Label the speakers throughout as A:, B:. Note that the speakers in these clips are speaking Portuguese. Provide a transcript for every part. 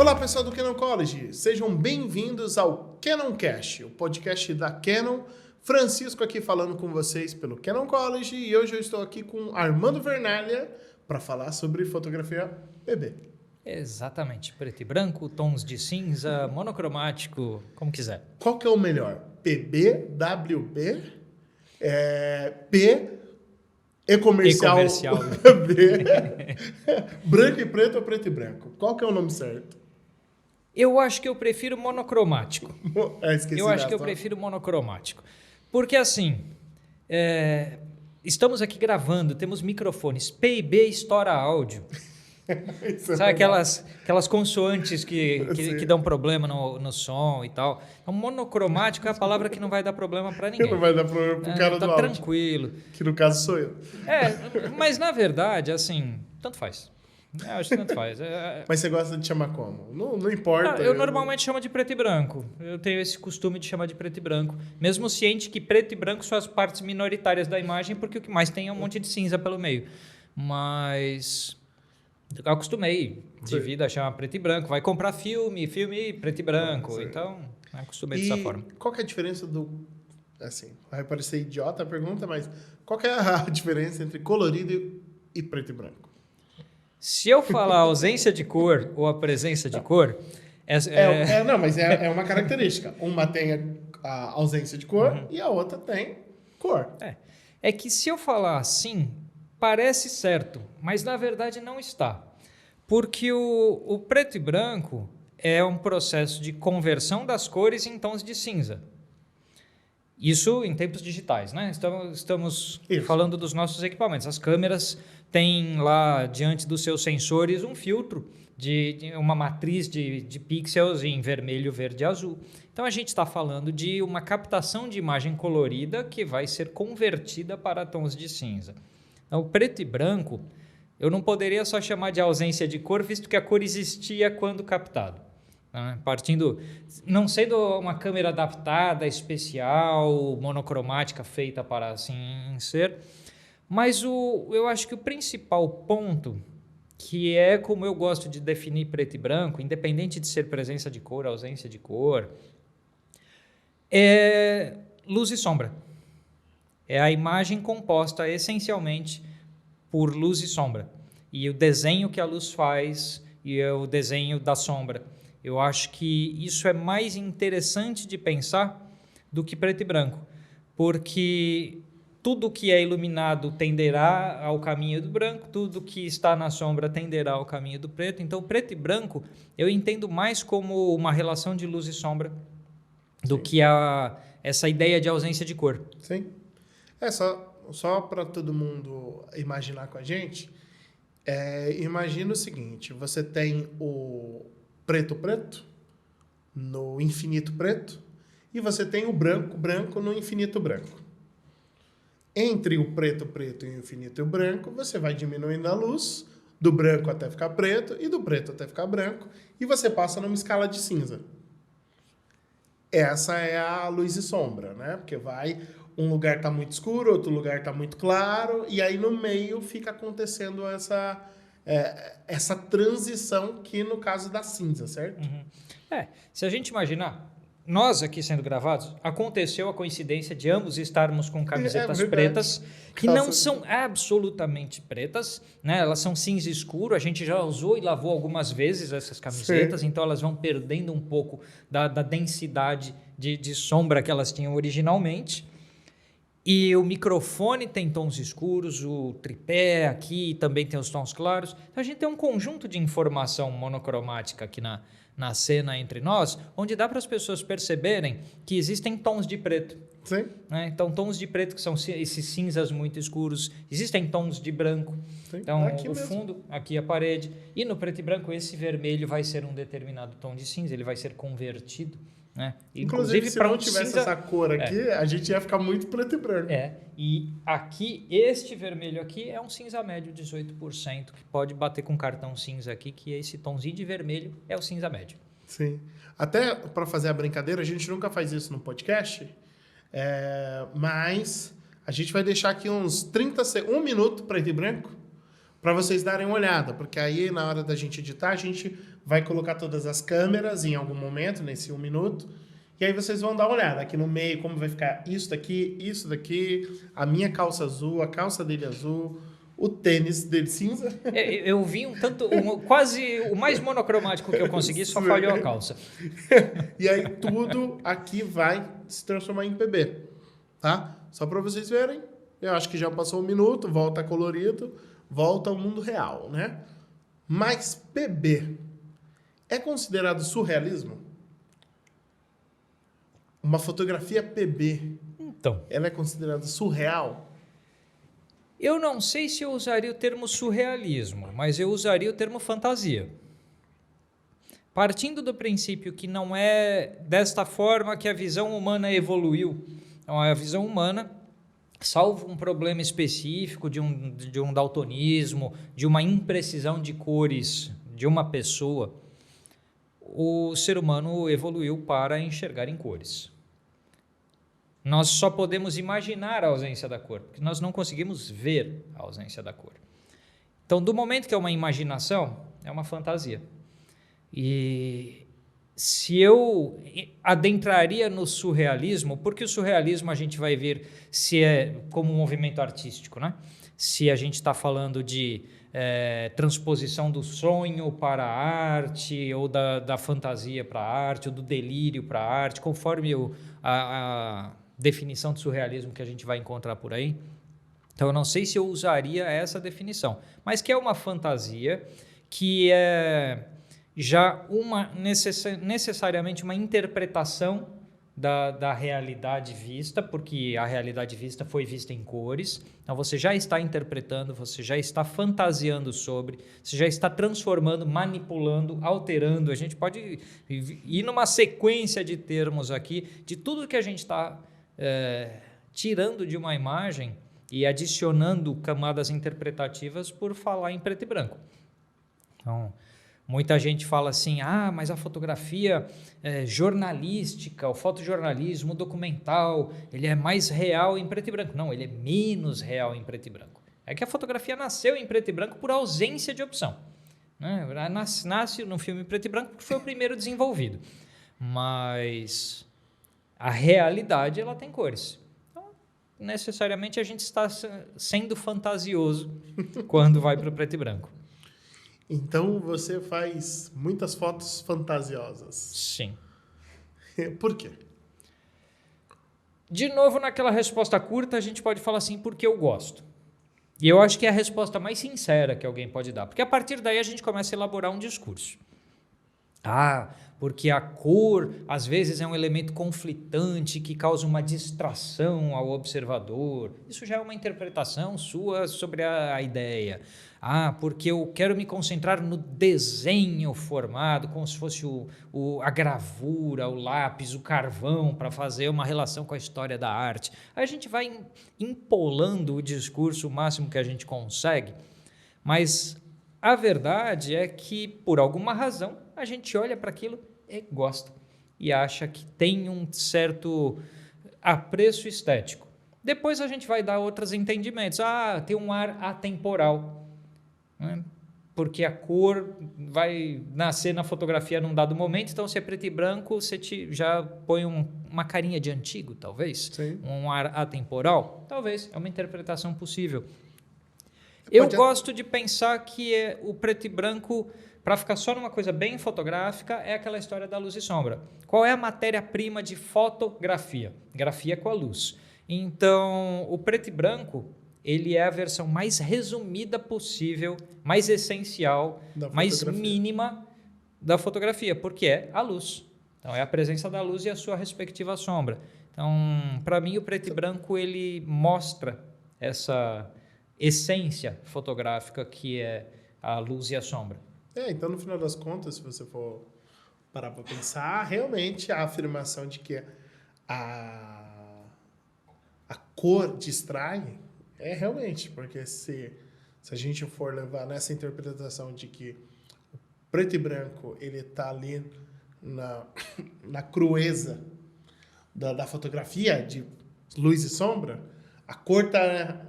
A: Olá, pessoal do Canon College. Sejam bem-vindos ao Canoncast, o podcast da Canon. Francisco aqui falando com vocês pelo Canon College e hoje eu estou aqui com Armando Vernalha para falar sobre fotografia PB.
B: Exatamente, preto e branco, tons de cinza, monocromático, como quiser.
A: Qual que é o melhor? PB, WB, P, E-comercial, B, branco e preto ou preto e branco? Qual que é o nome certo?
B: Eu acho que eu prefiro monocromático.
A: Eu
B: prefiro monocromático. Porque assim, estamos aqui gravando, temos microfones, P e B estoura áudio. Sabe aquelas consoantes que dão problema no som e tal. Então, monocromático é a palavra que não vai dar problema para ninguém.
A: Não vai dar problema pro cara do áudio.
B: Tá tranquilo.
A: Que no caso sou eu.
B: Mas na verdade, assim, tanto faz. Eu acho que tanto faz.
A: Mas você gosta de chamar como? Não importa.
B: Eu normalmente chamo de preto e branco. Eu tenho esse costume de chamar de preto e branco. Mesmo ciente que preto e branco são as partes minoritárias da imagem, porque o que mais tem é um monte de cinza pelo meio. Mas eu acostumei de vida a chamar preto e branco. Vai comprar filme preto e branco. Então, eu acostumei dessa forma.
A: Qual que é a diferença do... Assim, vai parecer idiota a pergunta, mas qual que é a diferença entre colorido e preto e branco?
B: Se eu falar ausência de cor ou a presença de cor...
A: Não, mas é uma característica. Uma tem a ausência de cor e a outra tem cor.
B: É que se eu falar assim, parece certo, mas na verdade não está. Porque o preto e branco é um processo de conversão das cores em tons de cinza. Isso em tempos digitais, né? Estamos falando dos nossos equipamentos. As câmeras têm lá diante dos seus sensores um filtro de uma matriz de pixels em vermelho, verde e azul. Então a gente está falando de uma captação de imagem colorida que vai ser convertida para tons de cinza. Então, o preto e branco, eu não poderia só chamar de ausência de cor, visto que a cor existia quando captado. Partindo, não sendo uma câmera adaptada, especial, monocromática, feita para assim ser, mas eu acho que o principal ponto, que é como eu gosto de definir preto e branco, independente de ser presença de cor, ausência de cor, é luz e sombra. É a imagem composta essencialmente por luz e sombra. E o desenho que a luz faz e o desenho da sombra. Eu acho que isso é mais interessante de pensar do que preto e branco, porque tudo que é iluminado tenderá ao caminho do branco, tudo que está na sombra tenderá ao caminho do preto. Então, preto e branco eu entendo mais como uma relação de luz e sombra do que essa ideia de ausência de cor.
A: Sim. Só para todo mundo imaginar com a gente, imagina o seguinte, você tem o preto no infinito preto e você tem o branco no infinito branco. Entre o preto e o infinito branco, você vai diminuindo a luz do branco até ficar preto e do preto até ficar branco e você passa numa escala de cinza. Essa é a luz e sombra, né? Porque um lugar está muito escuro, outro lugar está muito claro e aí no meio fica acontecendo essa transição que no caso da cinza, certo?
B: Se a gente imaginar, nós aqui sendo gravados, aconteceu a coincidência de ambos estarmos com camisetas pretas, que não são absolutamente pretas, né? Elas são cinza escuro, a gente já usou e lavou algumas vezes essas camisetas, então elas vão perdendo um pouco da densidade de sombra que elas tinham originalmente. E o microfone tem tons escuros, o tripé aqui também tem os tons claros. Então a gente tem um conjunto de informação monocromática aqui na cena entre nós, onde dá para as pessoas perceberem que existem tons de preto.
A: Sim.
B: Né? Então tons de preto que são esses cinzas muito escuros, existem tons de branco.
A: Sim.
B: Então
A: aqui
B: o
A: mesmo.
B: fundo, aqui a parede. E no preto e branco esse vermelho vai ser um determinado tom de cinza, ele vai ser convertido. Né?
A: Inclusive se não tivesse cinza, essa cor aqui, a gente ia ficar muito preto e branco.
B: E aqui, este vermelho aqui é um cinza médio 18%, que pode bater com cartão cinza aqui, que esse tomzinho de vermelho é o cinza médio.
A: Sim. Até para fazer a brincadeira, a gente nunca faz isso no podcast, mas a gente vai deixar aqui uns 1 minuto preto e branco para vocês darem uma olhada, porque aí na hora da gente editar, a gente vai colocar todas as câmeras em algum momento, nesse 1 minuto, e aí vocês vão dar uma olhada aqui no meio, como vai ficar isso daqui, a minha calça azul, a calça dele azul, o tênis dele cinza.
B: Eu vi quase o mais monocromático que eu consegui, só falhou a calça.
A: E aí tudo aqui vai se transformar em PB, tá? Só para vocês verem, eu acho que já passou 1 minuto, volta colorido, volta ao mundo real, né? Mas PB é considerado surrealismo? Uma fotografia PB,
B: Então,
A: ela é considerada surreal?
B: eu não sei se eu usaria o termo surrealismo, mas eu usaria o termo fantasia. Partindo do princípio que não é desta forma que a visão humana evoluiu. Então, a visão humana, salvo um problema específico de um daltonismo, de uma imprecisão de cores de uma pessoa, o ser humano evoluiu para enxergar em cores. Nós só podemos imaginar a ausência da cor, porque nós não conseguimos ver a ausência da cor. Então, do momento que é uma imaginação, é uma fantasia. E se eu adentraria no surrealismo, porque o surrealismo a gente vai ver se é como um movimento artístico, né? Se a gente está falando de transposição do sonho para a arte, ou da fantasia para a arte, ou do delírio para a arte, conforme a definição de surrealismo que a gente vai encontrar por aí. Então, eu não sei se eu usaria essa definição, mas que é uma fantasia que é já necessariamente uma interpretação da realidade vista, porque a realidade vista foi vista em cores. Então, você já está interpretando, você já está fantasiando sobre, você já está transformando, manipulando, alterando. A gente pode ir numa sequência de termos aqui, de tudo que a gente está tirando de uma imagem e adicionando camadas interpretativas por falar em preto e branco. Então, muita gente fala assim, mas a fotografia jornalística, o fotojornalismo, o documental, ele é mais real em preto e branco. Não, ele é menos real em preto e branco. É que a fotografia nasceu em preto e branco por ausência de opção, né? Nasce no filme em preto e branco porque foi o primeiro desenvolvido. Mas a realidade, ela tem cores. Então, necessariamente, a gente está sendo fantasioso quando vai para o preto e branco.
A: Então, você faz muitas fotos fantasiosas.
B: Sim.
A: Por quê?
B: De novo, naquela resposta curta, a gente pode falar assim, porque eu gosto. E eu acho que é a resposta mais sincera que alguém pode dar. Porque a partir daí a gente começa a elaborar um discurso. Porque a cor, às vezes, é um elemento conflitante que causa uma distração ao observador. Isso já é uma interpretação sua sobre a ideia. Porque eu quero me concentrar no desenho formado, como se fosse a gravura, o lápis, o carvão, para fazer uma relação com a história da arte. Aí a gente vai empolando o discurso o máximo que a gente consegue, mas a verdade é que, por alguma razão, a gente olha para aquilo e gosta, e acha que tem um certo apreço estético. Depois a gente vai dar outros entendimentos. Tem um ar atemporal, né? Porque a cor vai nascer na fotografia num dado momento, então se é preto e branco, você já põe uma carinha de antigo, talvez.
A: Sim.
B: Um ar atemporal, talvez, é uma interpretação possível. Eu gosto de pensar que o preto e branco, para ficar só numa coisa bem fotográfica, é aquela história da luz e sombra. Qual é a matéria-prima de fotografia? Grafia com a luz. Então, o preto e branco, ele é a versão mais resumida possível, mais essencial, mais mínima da fotografia, porque é a luz. Então, é a presença da luz e a sua respectiva sombra. Então, para mim, o preto e branco, ele mostra essa essência fotográfica que é a luz e a sombra.
A: Então, no final das contas, se você for parar para pensar, realmente a afirmação de que a cor distrai é realmente, porque se a gente for levar nessa interpretação de que o preto e branco ele está ali na crueza da fotografia, de luz e sombra, a cor está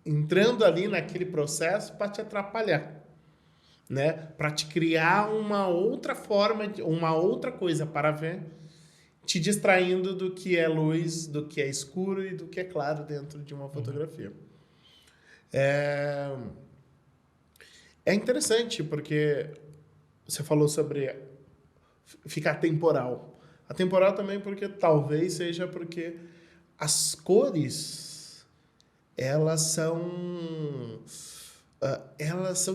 A: entrando ali naquele processo para te atrapalhar, né? Para te criar uma outra forma, uma outra coisa para ver, te distraindo do que é luz, do que é escuro e do que é claro dentro de uma fotografia. É interessante porque você falou sobre ficar temporal. Atemporal também porque talvez seja porque as cores elas são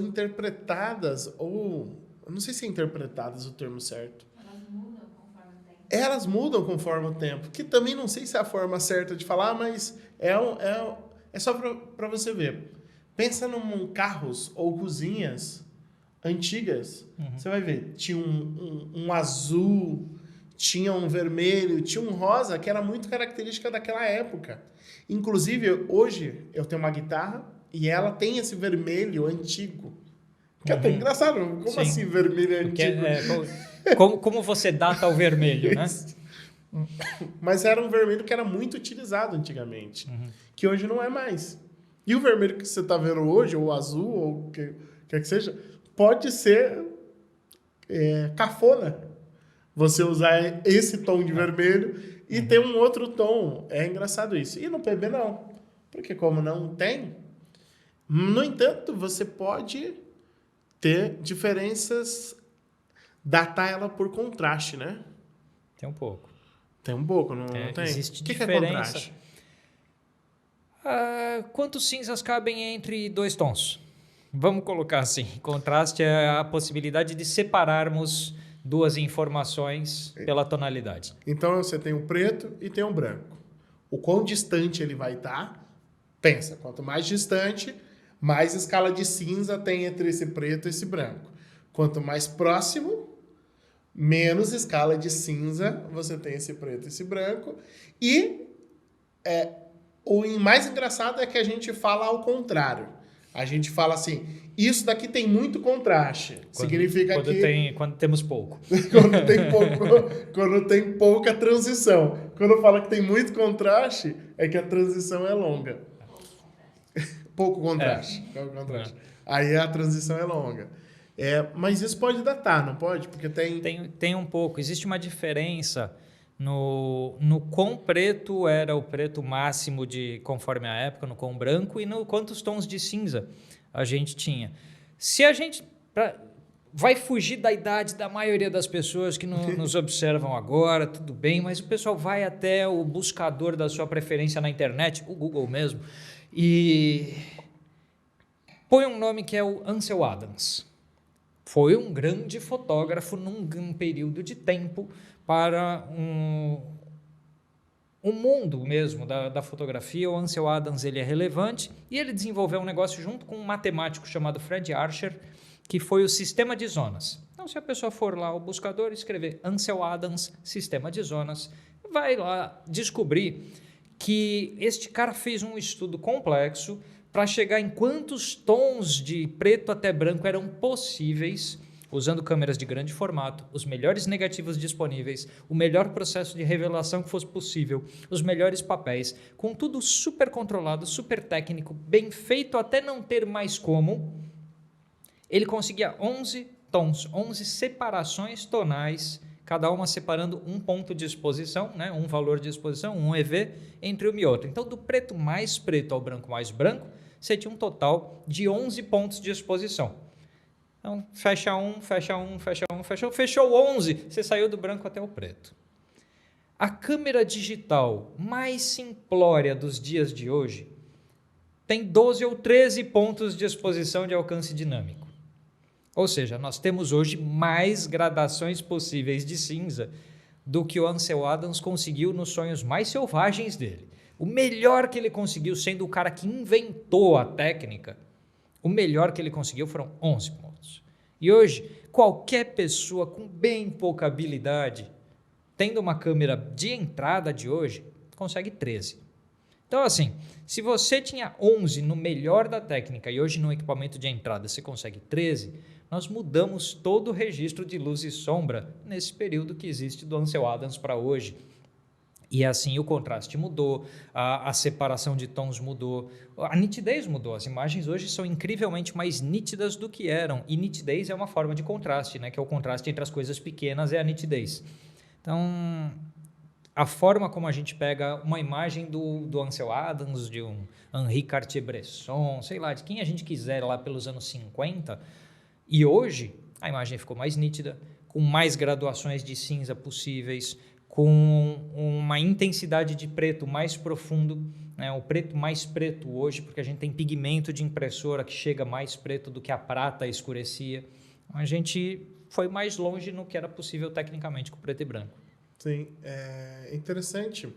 A: interpretadas ou eu não sei se é interpretadas o termo certo. Elas mudam conforme o tempo, que também não sei se é a forma certa de falar, mas é só para você ver. Pensa em carros ou cozinhas antigas, você vai ver, tinha um azul, tinha um vermelho, tinha um rosa, que era muito característica daquela época. Inclusive, hoje, eu tenho uma guitarra e ela tem esse vermelho antigo. Que é até engraçado, como
B: Sim.
A: assim vermelho antigo?
B: Como você data o vermelho, né?
A: Mas era um vermelho que era muito utilizado antigamente, que hoje não é mais. E o vermelho que você está vendo hoje, ou azul, ou o que quer que seja, pode ser cafona. Você usar esse tom de vermelho e ter um outro tom. É engraçado isso. E no PB não. Porque como não tem, no entanto, você pode ter diferenças, datar ela por contraste, né?
B: Tem um pouco.
A: Tem um pouco, não tem?
B: Existe
A: O que é
B: diferença.
A: contraste?
B: Quantos cinzas cabem entre dois tons? Vamos colocar assim. Contraste é a possibilidade de separarmos duas informações pela tonalidade.
A: Então você tem o preto e tem o branco. O quão distante ele vai estar? Pensa, quanto mais distante, mais escala de cinza tem entre esse preto e esse branco. Quanto mais próximo, menos escala de cinza você tem esse preto e esse branco. E o mais engraçado é que a gente fala ao contrário. A gente fala assim, isso daqui tem muito contraste. Significa que...
B: Quando temos pouco.
A: Quando tem pouca transição. Quando fala que tem muito contraste, é que a transição é longa. Pouco contraste. Aí a transição é longa. Mas isso pode datar, não pode? Porque
B: tem um pouco. Existe uma diferença no quão preto era o preto máximo conforme a época, no quão branco e no quantos tons de cinza a gente tinha. Se a gente vai fugir da idade da maioria das pessoas que nos observam agora, tudo bem, mas o pessoal vai até o buscador da sua preferência na internet, o Google mesmo, e põe um nome que é o Ansel Adams. Foi um grande fotógrafo num período de tempo para um mundo mesmo da fotografia. O Ansel Adams ele é relevante e ele desenvolveu um negócio junto com um matemático chamado Fred Archer, que foi o sistema de zonas. Então, se a pessoa for lá ao buscador e escrever Ansel Adams, sistema de zonas, vai lá descobrir que este cara fez um estudo complexo para chegar em quantos tons de preto até branco eram possíveis, usando câmeras de grande formato, os melhores negativos disponíveis, o melhor processo de revelação que fosse possível, os melhores papéis, com tudo super controlado, super técnico, bem feito até não ter mais como. Ele conseguia 11 tons, 11 separações tonais, cada uma separando um ponto de exposição, né? Um valor de exposição, um EV, entre uma e outra. Então, do preto mais preto ao branco mais branco, você tinha um total de 11 pontos de exposição. Então, fecha um, fecha um, fecha um, fecha um, fechou 11, você saiu do branco até o preto. A câmera digital mais simplória dos dias de hoje tem 12 ou 13 pontos de exposição de alcance dinâmico. Ou seja, nós temos hoje mais gradações possíveis de cinza do que o Ansel Adams conseguiu nos sonhos mais selvagens dele. O melhor que ele conseguiu, sendo o cara que inventou a técnica, o melhor que ele conseguiu foram 11 pontos. E hoje, qualquer pessoa com bem pouca habilidade, tendo uma câmera de entrada de hoje, consegue 13. Então, assim, se você tinha 11 no melhor da técnica e hoje no equipamento de entrada você consegue 13, nós mudamos todo o registro de luz e sombra nesse período que existe do Ansel Adams para hoje. E assim o contraste mudou, a separação de tons mudou, a nitidez mudou. As imagens hoje são incrivelmente mais nítidas do que eram. E nitidez é uma forma de contraste, né? Que é o contraste entre as coisas pequenas, é a nitidez. Então, a forma como a gente pega uma imagem do Ansel Adams, de um Henri Cartier-Bresson, sei lá, de quem a gente quiser lá pelos anos 50, e hoje a imagem ficou mais nítida, com mais graduações de cinza possíveis, com uma intensidade de preto mais profundo, né? O preto mais preto hoje, porque a gente tem pigmento de impressora que chega mais preto do que a prata escurecia. A gente foi mais longe no que era possível tecnicamente com preto e branco.
A: Sim, é interessante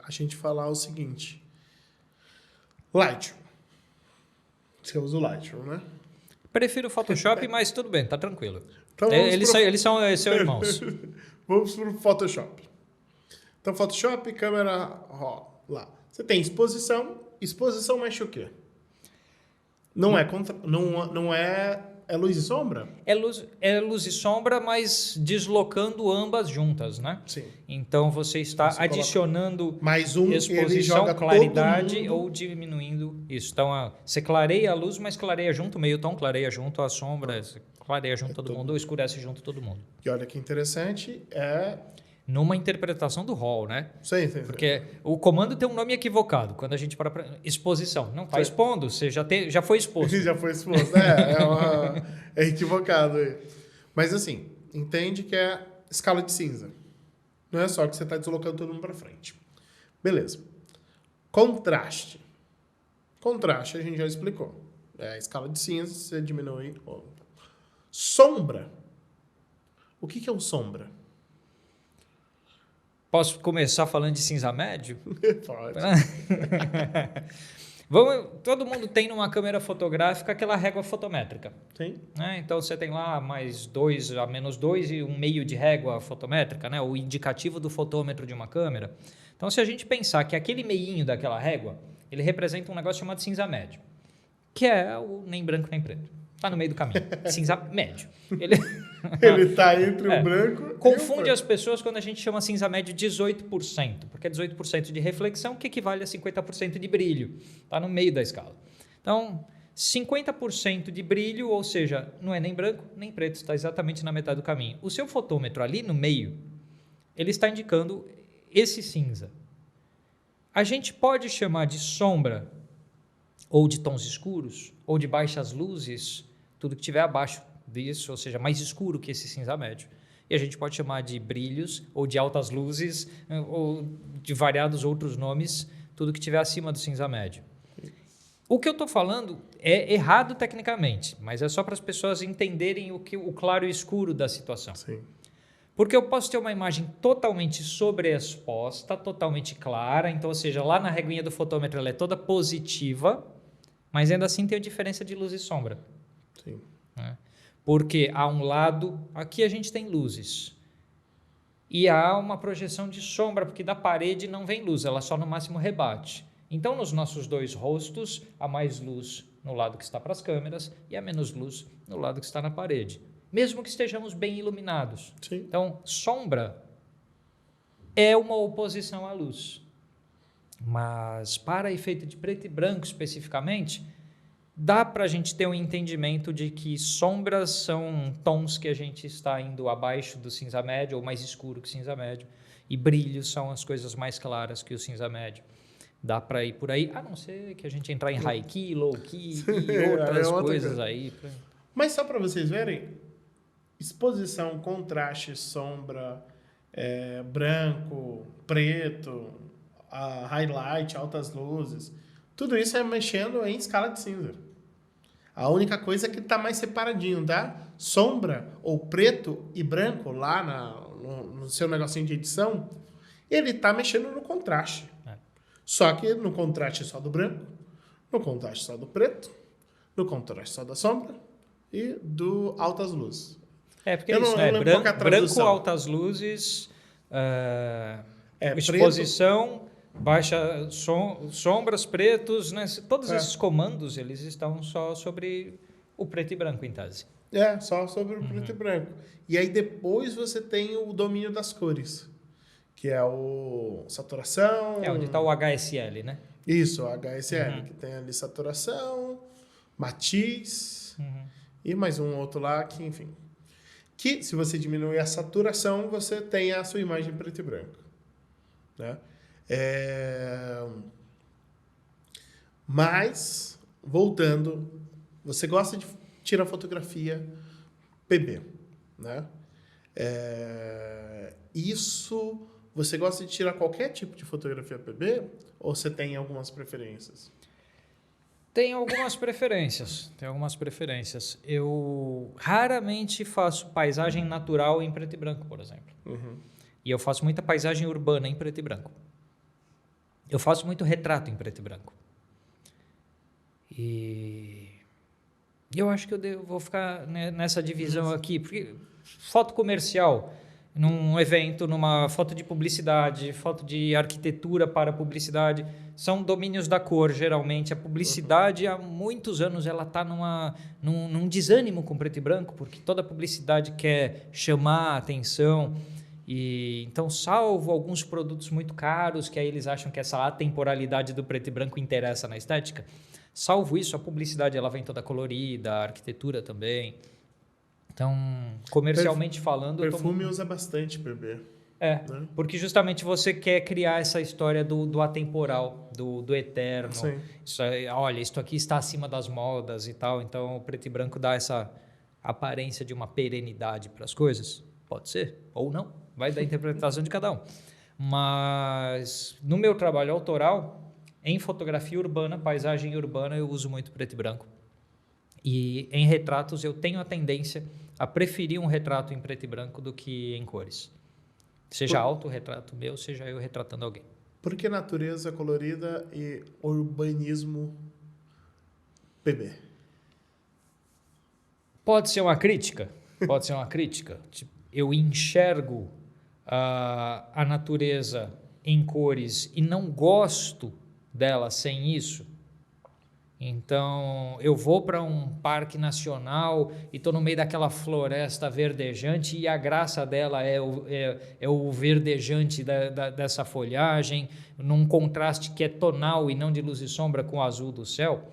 A: a gente falar o seguinte. Lightroom. Você usa o Lightroom, né?
B: Prefiro o Photoshop, mas tudo bem, tá tranquilo.
A: Então
B: Eles são seus irmãos.
A: Vamos para o Photoshop. Então, Photoshop, câmera, ó, lá. Você tem exposição. Exposição mexe o quê? Não é luz e sombra?
B: É luz e sombra, mas deslocando ambas juntas, né?
A: Sim.
B: Então você está adicionando
A: mais ele
B: exposição,
A: joga
B: claridade
A: todo mundo.
B: ou diminuindo isso. Então você clareia a luz, mas clareia junto, meio tom clareia junto a sombra, clareia junto todo mundo ou escurece junto todo mundo.
A: E olha que interessante,
B: numa interpretação do Hall, né?
A: Sim.
B: Porque o comando tem um nome equivocado. Quando a gente para exposição, não está expondo, você já foi exposto.
A: Já foi exposto. É equivocado aí. Mas assim, entende que é escala de cinza. Não é só que você está deslocando todo mundo para frente. Beleza. Contraste. Contraste a gente já explicou. É a escala de cinza, você diminui. Sombra. O que é o sombra?
B: Posso começar falando de cinza médio?
A: Pode.
B: Todo mundo tem numa câmera fotográfica aquela régua fotométrica.
A: Sim.
B: Né? Então você tem lá mais 2 a menos 2 e um meio de régua fotométrica, né? O indicativo do fotômetro de uma câmera. Então se a gente pensar que aquele meinho daquela régua, ele representa um negócio chamado cinza médio, que é o nem branco nem preto. Está no meio do caminho. Cinza médio. Ele
A: está entre o branco
B: confunde as pessoas quando a gente chama cinza médio 18%, porque é 18% de reflexão que equivale a 50% de brilho. Está no meio da escala. Então, 50% de brilho, ou seja, não é nem branco nem preto, está exatamente na metade do caminho. O seu fotômetro ali no meio, ele está indicando esse cinza. A gente pode chamar de sombra ou de tons escuros, ou de baixas luzes, tudo que estiver abaixo disso, ou seja, mais escuro que esse cinza médio. E a gente pode chamar de brilhos, ou de altas luzes, ou de variados outros nomes, tudo que estiver acima do cinza médio. O que eu estou falando é errado tecnicamente, mas é só para as pessoas entenderem o claro e escuro da situação.
A: Sim.
B: Porque eu posso ter uma imagem totalmente sobreexposta, totalmente clara, então, ou seja, lá na reguinha do fotômetro ela é toda positiva, mas ainda assim tem a diferença de luz e sombra.
A: Sim.
B: Né? Porque há um lado, aqui a gente tem luzes, e há uma projeção de sombra, porque da parede não vem luz, ela só no máximo rebate. Então, nos nossos dois rostos, há mais luz no lado que está para as câmeras e há menos luz no lado que está na parede, mesmo que estejamos bem iluminados.
A: Sim.
B: Então, sombra é uma oposição à luz. Mas, para efeito de preto e branco especificamente, dá para a gente ter um entendimento de que sombras são tons que a gente está indo abaixo do cinza médio ou mais escuro que o cinza médio, e brilhos são as coisas mais claras que o cinza médio. Dá para ir por aí, a não ser que a gente entrar em high key, low key e outras coisas aí.
A: Mas só para vocês verem, exposição, contraste, sombra, branco, preto, highlight, altas luzes, tudo isso é mexendo em escala de cinza. A única coisa é que está mais separadinho, tá? Sombra ou preto e branco lá no seu negocinho de edição, ele está mexendo no contraste. Só que no contraste só do branco, no contraste só do preto, no contraste só da sombra e do altas luzes.
B: Porque isso, né? Branco, altas luzes, exposição, baixa sombras, pretos, né? Todos esses comandos, eles estão só sobre o preto e branco, em tese.
A: Só sobre o preto e branco. E aí depois você tem o domínio das cores, que é o saturação.
B: Onde está o HSL, né?
A: Isso, o HSL, que tem ali saturação, matiz e mais um outro lá que, enfim. Que se você diminuir a saturação, você tem a sua imagem preto e branco. Né? Mas, voltando, você gosta de tirar fotografia PB, né? Isso, você gosta de tirar qualquer tipo de fotografia PB ou você tem algumas preferências?
B: Tem algumas preferências. Eu raramente faço paisagem natural em preto e branco, por exemplo. E eu faço muita paisagem urbana em preto e branco. Eu faço muito retrato em preto e branco. E eu acho que eu vou ficar nessa divisão aqui, porque foto comercial, num evento, numa foto de publicidade, foto de arquitetura para publicidade, são domínios da cor, geralmente. A publicidade, há muitos anos, ela está num desânimo com preto e branco, porque toda publicidade quer chamar a atenção. E, então, salvo alguns produtos muito caros, que aí eles acham que essa atemporalidade do preto e branco interessa na estética, salvo isso, a publicidade ela vem toda colorida, a arquitetura também. Então, comercialmente falando...
A: Perfume usa bastante PB.
B: Né? Porque justamente você quer criar essa história do atemporal, do eterno. Olha, isso aqui está acima das modas e tal. Então, o preto e branco dá essa aparência de uma perenidade para as coisas. Pode ser, ou não. Vai da interpretação de cada um. Mas, no meu trabalho autoral, em fotografia urbana, paisagem urbana, eu uso muito preto e branco. E em retratos eu tenho a tendência a preferir um retrato em preto e branco do que em cores. Seja autorretrato meu, seja eu retratando alguém.
A: Por que natureza colorida e urbanismo PB?
B: Pode ser uma crítica. Tipo, eu enxergo a natureza em cores e não gosto dela sem isso. Então, eu vou para um parque nacional e estou no meio daquela floresta verdejante e a graça dela é o verdejante dessa folhagem, num contraste que é tonal e não de luz e sombra com o azul do céu.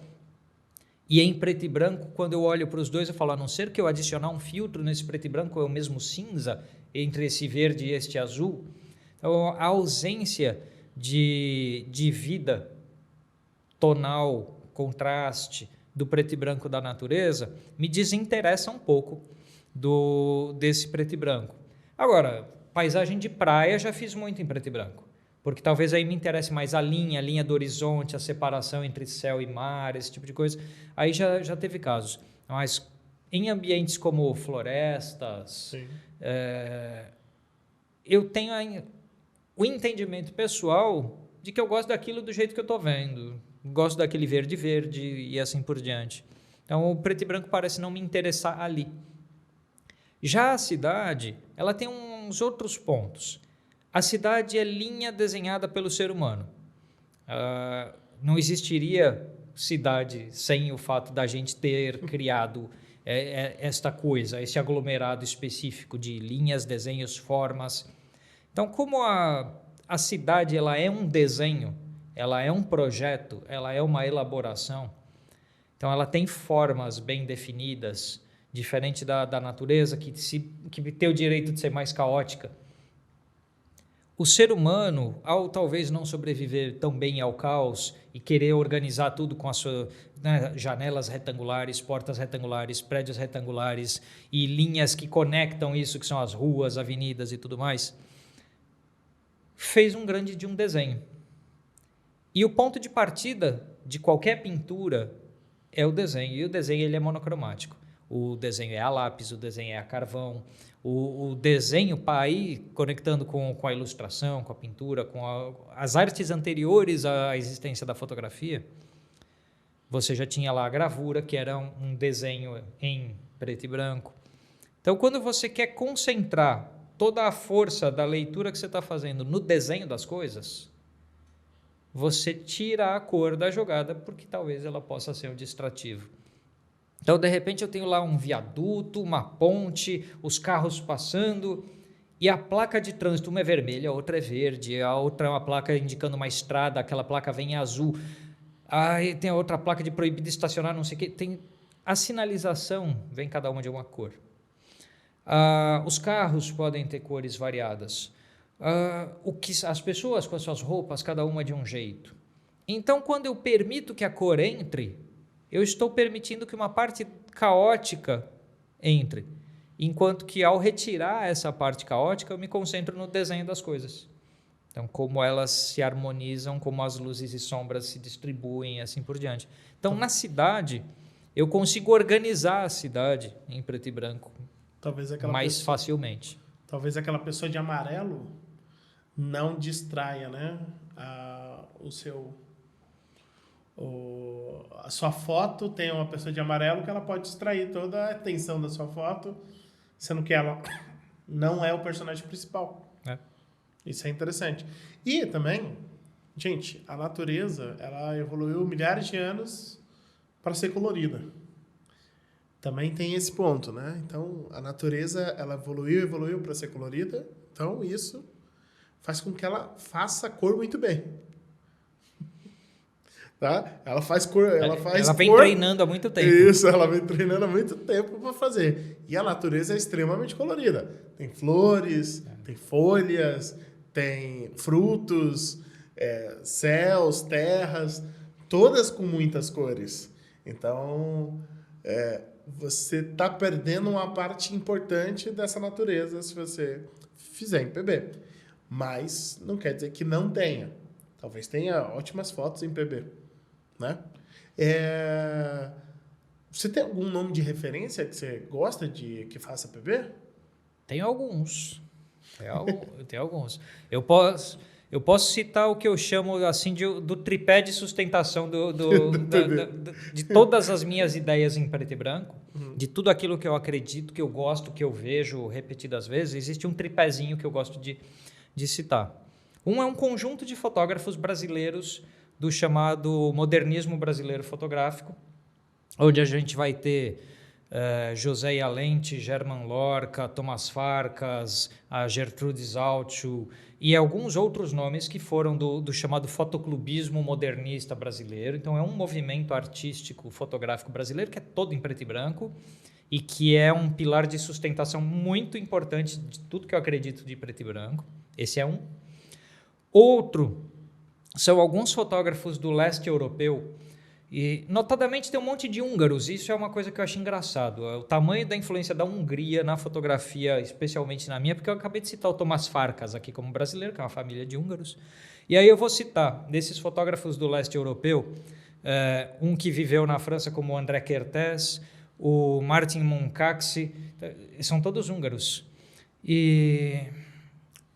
B: E em preto e branco, quando eu olho para os dois, eu falo, a não ser que eu adicionar um filtro nesse preto e branco, é o mesmo cinza entre esse verde e este azul. Então, a ausência de vida tonal, contraste do preto e branco da natureza, me desinteressa um pouco desse preto e branco. Agora, paisagem de praia já fiz muito em preto e branco, porque talvez aí me interesse mais a linha do horizonte, a separação entre céu e mar, esse tipo de coisa. Aí já teve casos. Mas em ambientes como florestas, eu tenho o entendimento pessoal de que eu gosto daquilo do jeito que eu estou vendo. Gosto daquele verde e assim por diante. Então, o preto e branco parece não me interessar ali. Já a cidade, ela tem uns outros pontos. A cidade é linha desenhada pelo ser humano. Não existiria cidade sem o fato da gente ter criado esta coisa, esse aglomerado específico de linhas, desenhos, formas. Então, como a cidade ela é um desenho, ela é um projeto, ela é uma elaboração. Então, ela tem formas bem definidas, diferente da natureza, que tem o direito de ser mais caótica. O ser humano, ao talvez não sobreviver tão bem ao caos e querer organizar tudo com as suas janelas retangulares, portas retangulares, prédios retangulares e linhas que conectam isso, que são as ruas, avenidas e tudo mais, fez um grande de um desenho. E o ponto de partida de qualquer pintura é o desenho, e o desenho ele é monocromático. O desenho é a lápis, o desenho é a carvão, o desenho para aí conectando com a ilustração, com a pintura, com as artes anteriores à existência da fotografia, você já tinha lá a gravura, que era um desenho em preto e branco. Então, quando você quer concentrar toda a força da leitura que você está fazendo no desenho das coisas, você tira a cor da jogada, porque talvez ela possa ser um distrativo. Então, de repente, eu tenho lá um viaduto, uma ponte, os carros passando, e a placa de trânsito, uma é vermelha, a outra é verde, a outra é uma placa indicando uma estrada, aquela placa vem em azul, aí tem a outra placa de proibido estacionar, não sei o quê. A sinalização vem cada uma de uma cor. Os carros podem ter cores variadas. As pessoas com as suas roupas, cada uma de um jeito. Então, quando eu permito que a cor entre, eu estou permitindo que uma parte caótica entre. Enquanto que, ao retirar essa parte caótica, eu me concentro no desenho das coisas. Então, como elas se harmonizam, como as luzes e sombras se distribuem e assim por diante. Então, na cidade, eu consigo organizar a cidade em preto e branco mais facilmente.
A: Talvez aquela pessoa de amarelo não distraia, né? A sua foto tem uma pessoa de amarelo que ela pode distrair toda a atenção da sua foto, sendo que ela não é o personagem principal. Isso é interessante. E também, gente, a natureza, ela evoluiu milhares de anos para ser colorida. Também tem esse ponto, né? Então, a natureza, ela evoluiu para ser colorida. Então, isso faz com que ela faça a cor muito bem. Tá? Ela faz cor, ela
B: vem treinando há muito tempo.
A: Isso, ela vem treinando há muito tempo para fazer. E a natureza é extremamente colorida. Tem flores, tem folhas, tem frutos, céus, terras, todas com muitas cores. Então, você está perdendo uma parte importante dessa natureza se você fizer em PB. Mas não quer dizer que não tenha. Talvez tenha ótimas fotos em PB. Né? Você tem algum nome de referência que você gosta de que faça PB?
B: Tem alguns. Tem alguns. Eu posso citar o que eu chamo assim do tripé de sustentação de todas as minhas ideias em preto e branco, de tudo aquilo que eu acredito, que eu gosto, que eu vejo repetidas vezes. Existe um tripézinho que eu gosto de citar. Um é um conjunto de fotógrafos brasileiros do chamado modernismo brasileiro fotográfico, onde a gente vai ter José Ialente, German Lorca, Thomas Farkas, a Gertrudes Altschul e alguns outros nomes que foram do chamado fotoclubismo modernista brasileiro. Então, é um movimento artístico fotográfico brasileiro que é todo em preto e branco e que é um pilar de sustentação muito importante de tudo que eu acredito de preto e branco. Esse é um. Outro são alguns fotógrafos do leste europeu, e notadamente tem um monte de húngaros. Isso é uma coisa que eu acho engraçado, o tamanho da influência da Hungria na fotografia, especialmente na minha, porque eu acabei de citar o Thomas Farkas aqui como brasileiro, que é uma família de húngaros, e aí eu vou citar, desses fotógrafos do leste europeu, um que viveu na França como o André Kertész, o Martin Munkacsy, são todos húngaros,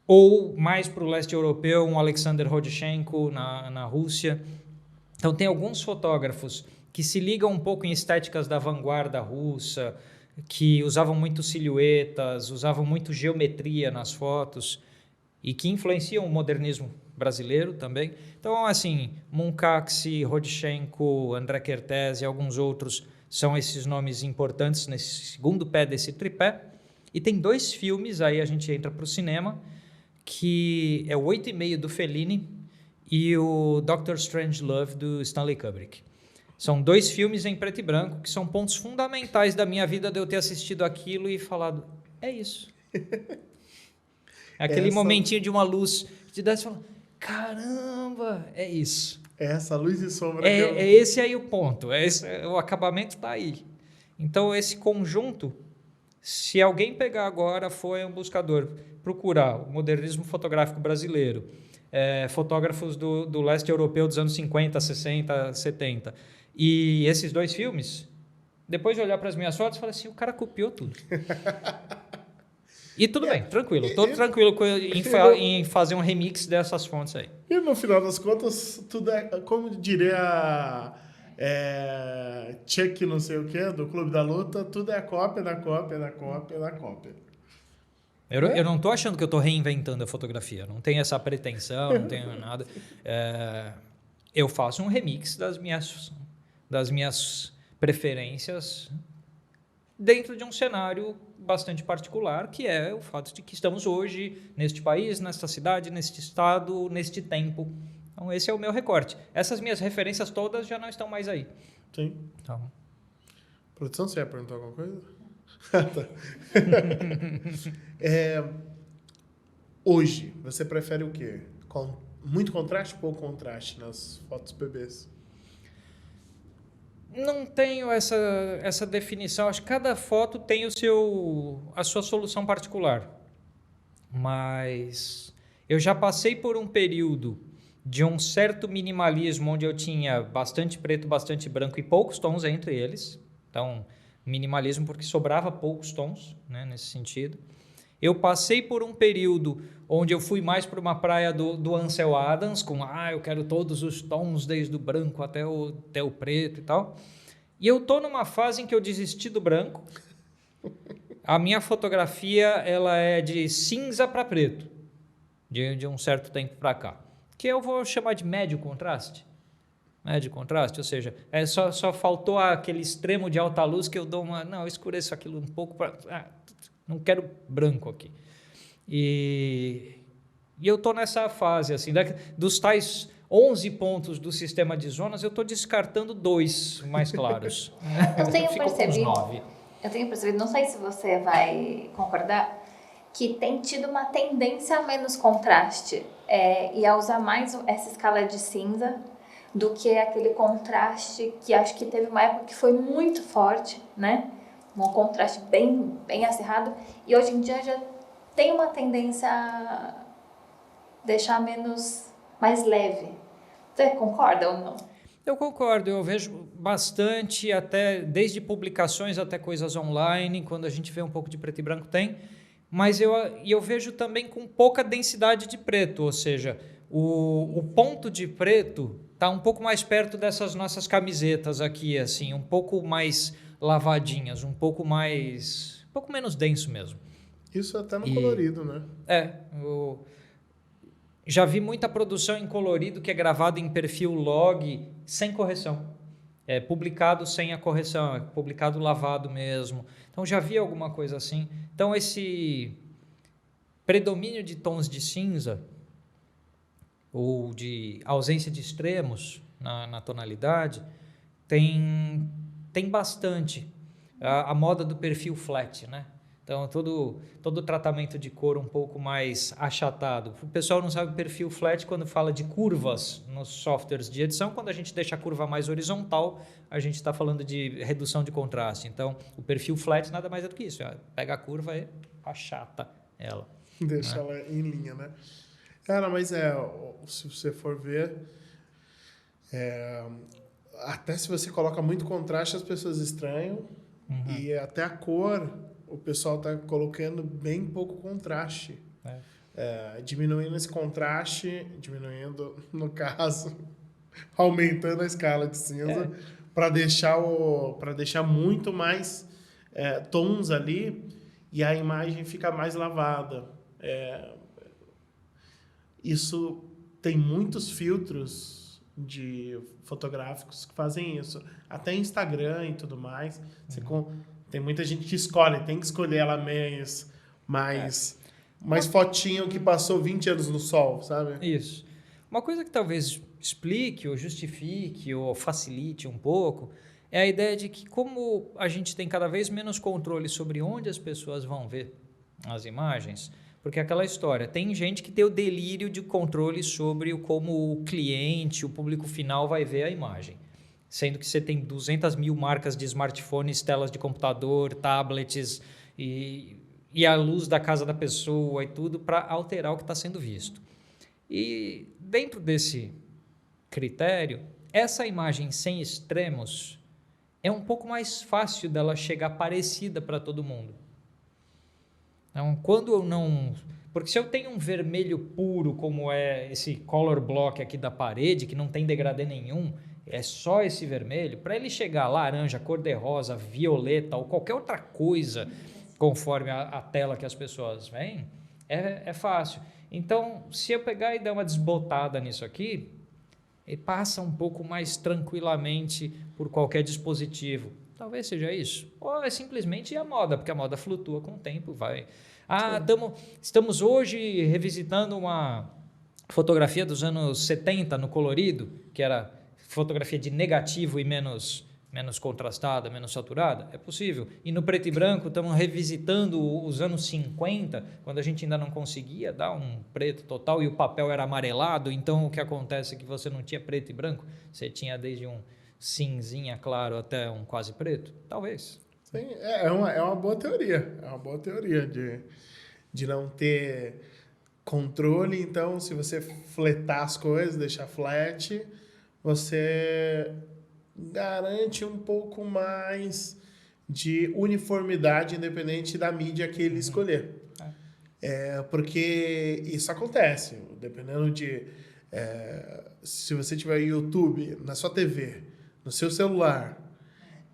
B: ou mais para o leste europeu, um Alexander Rodchenko na Rússia. Então, tem alguns fotógrafos que se ligam um pouco em estéticas da vanguarda russa, que usavam muito silhuetas, usavam muito geometria nas fotos e que influenciam o modernismo brasileiro também. Então, assim, Munkacsy, Rodchenko, André Kertész e alguns outros são esses nomes importantes nesse segundo pé desse tripé. E tem 2 filmes, aí a gente entra para o cinema, que é o 8,5 do Fellini e o Doctor Strangelove do Stanley Kubrick. São 2 filmes em preto e branco que são pontos fundamentais da minha vida, de eu ter assistido aquilo e falado, é isso. Aquele momentinho de uma luz que te dá e fala, caramba, é isso.
A: Essa luz e sombra.
B: É esse aí o ponto, o acabamento está aí. Então, esse conjunto, se alguém pegar agora, for um buscador, procurar o modernismo fotográfico brasileiro, fotógrafos do leste europeu dos anos 50, 60, 70, e esses 2 filmes, depois de olhar para as minhas fotos, fala assim, o cara copiou tudo. E tudo bem, tranquilo. Estou tranquilo em fazer um remix dessas fontes aí.
A: E no final das contas, tudo é, como diria Chuck não sei o que, do Clube da Luta, tudo é cópia da cópia da cópia da cópia.
B: Eu não estou achando que eu estou reinventando a fotografia. Não tenho essa pretensão, não tenho nada. Eu faço um remix das minhas preferências dentro de um cenário bastante particular, que é o fato de que estamos hoje neste país, nesta cidade, neste estado, neste tempo. Então, esse é o meu recorte. Essas minhas referências todas já não estão mais aí.
A: Sim.
B: Então,
A: Produção, você ia perguntar alguma coisa? Tá. Hoje, você prefere o quê? Muito contraste ou pouco contraste nas fotos bebês?
B: não tenho essa definição. Acho que cada foto tem a sua solução particular. Mas eu já passei por um período de um certo minimalismo, onde eu tinha bastante preto, bastante branco e poucos tons entre eles. Então, minimalismo porque sobrava poucos tons, né, nesse sentido. Eu passei por um período onde eu fui mais para uma praia do Ansel Adams, com eu quero todos os tons, desde o branco até o preto e tal. E eu tô numa fase em que eu desisti do branco. A minha fotografia ela é de cinza para preto, de um certo tempo para cá, que eu vou chamar de médio contraste. Médio contraste, ou seja, só faltou aquele extremo de alta luz que eu dou eu escureço aquilo um pouco para... não quero branco aqui. E eu estou nessa fase, assim, dos tais 11 pontos do sistema de zonas, eu estou descartando 2 mais claros.
C: Eu tenho
B: Ficou com os 9.
C: Eu tenho percebido, não sei se você vai concordar, que tem tido uma tendência a menos contraste e a usar mais essa escala de cinza do que aquele contraste que acho que teve uma época que foi muito forte, né? Um contraste bem, bem acirrado, e hoje em dia já tem uma tendência a deixar mais leve. Você concorda ou não?
B: Eu concordo, eu vejo bastante, até desde publicações até coisas online, quando a gente vê um pouco de preto e branco tem, mas eu vejo também com pouca densidade de preto, ou seja, o ponto de preto está um pouco mais perto dessas nossas camisetas aqui, assim, um pouco mais lavadinhas, um pouco menos denso mesmo.
A: Isso até no colorido, né?
B: Eu já vi muita produção em colorido que é gravado em perfil log sem correção. É publicado sem a correção, é publicado lavado mesmo. Então já vi alguma coisa assim. Então esse predomínio de tons de cinza ou de ausência de extremos na tonalidade tem bastante. A moda do perfil flat, né? Então, todo o tratamento de cor um pouco mais achatado. O pessoal não sabe perfil flat quando fala de curvas nos softwares de edição. Quando a gente deixa a curva mais horizontal, a gente está falando de redução de contraste. Então, o perfil flat nada mais é do que isso. Pega a curva e achata ela.
A: Deixa ela em linha, né? Cara, mas se você for ver, até se você coloca muito contraste, as pessoas estranham. Uhum. E até a cor, o pessoal está colocando bem pouco contraste. Diminuindo esse contraste, no caso, aumentando a escala de cinza para deixar muito mais tons ali e a imagem fica mais lavada. Isso tem muitos filtros de fotográficos que fazem isso. Até Instagram e tudo mais. Tem muita gente que tem que escolher ela mais fotinho que passou 20 anos no sol, sabe?
B: Isso. Uma coisa que talvez explique ou justifique ou facilite um pouco é a ideia de que como a gente tem cada vez menos controle sobre onde as pessoas vão ver as imagens, porque é aquela história, tem gente que tem o delírio de controle sobre como o cliente, o público final vai ver a imagem. Sendo que você tem 200 mil marcas de smartphones, telas de computador, tablets e a luz da casa da pessoa e tudo para alterar o que está sendo visto. E dentro desse critério, essa imagem sem extremos é um pouco mais fácil dela chegar parecida para todo mundo. Então, quando eu não... Porque se eu tenho um vermelho puro, como é esse color block aqui da parede, que não tem degradê nenhum, é só esse vermelho, para ele chegar laranja, cor-de-rosa, violeta ou qualquer outra coisa, conforme a tela que as pessoas veem, é fácil. Então, se eu pegar e dar uma desbotada nisso aqui, e passa um pouco mais tranquilamente por qualquer dispositivo. Talvez seja isso. Ou é simplesmente a moda, porque a moda flutua com o tempo, vai. Estamos hoje revisitando uma fotografia dos anos 70 no colorido, que era fotografia de negativo e menos contrastada, menos saturada. É possível. E no preto e branco estamos revisitando os anos 50, quando a gente ainda não conseguia dar um preto total e o papel era amarelado. Então o que acontece é que você não tinha preto e branco, você tinha desde um cinzinha claro até um quase preto? Talvez.
A: Sim, é uma boa teoria. É uma boa teoria de não ter controle. Então, se você fletar as coisas, deixar flat, você garante um pouco mais de uniformidade independente da mídia que ele escolher. Porque isso acontece. Dependendo de... se você tiver YouTube na sua TV, no seu celular,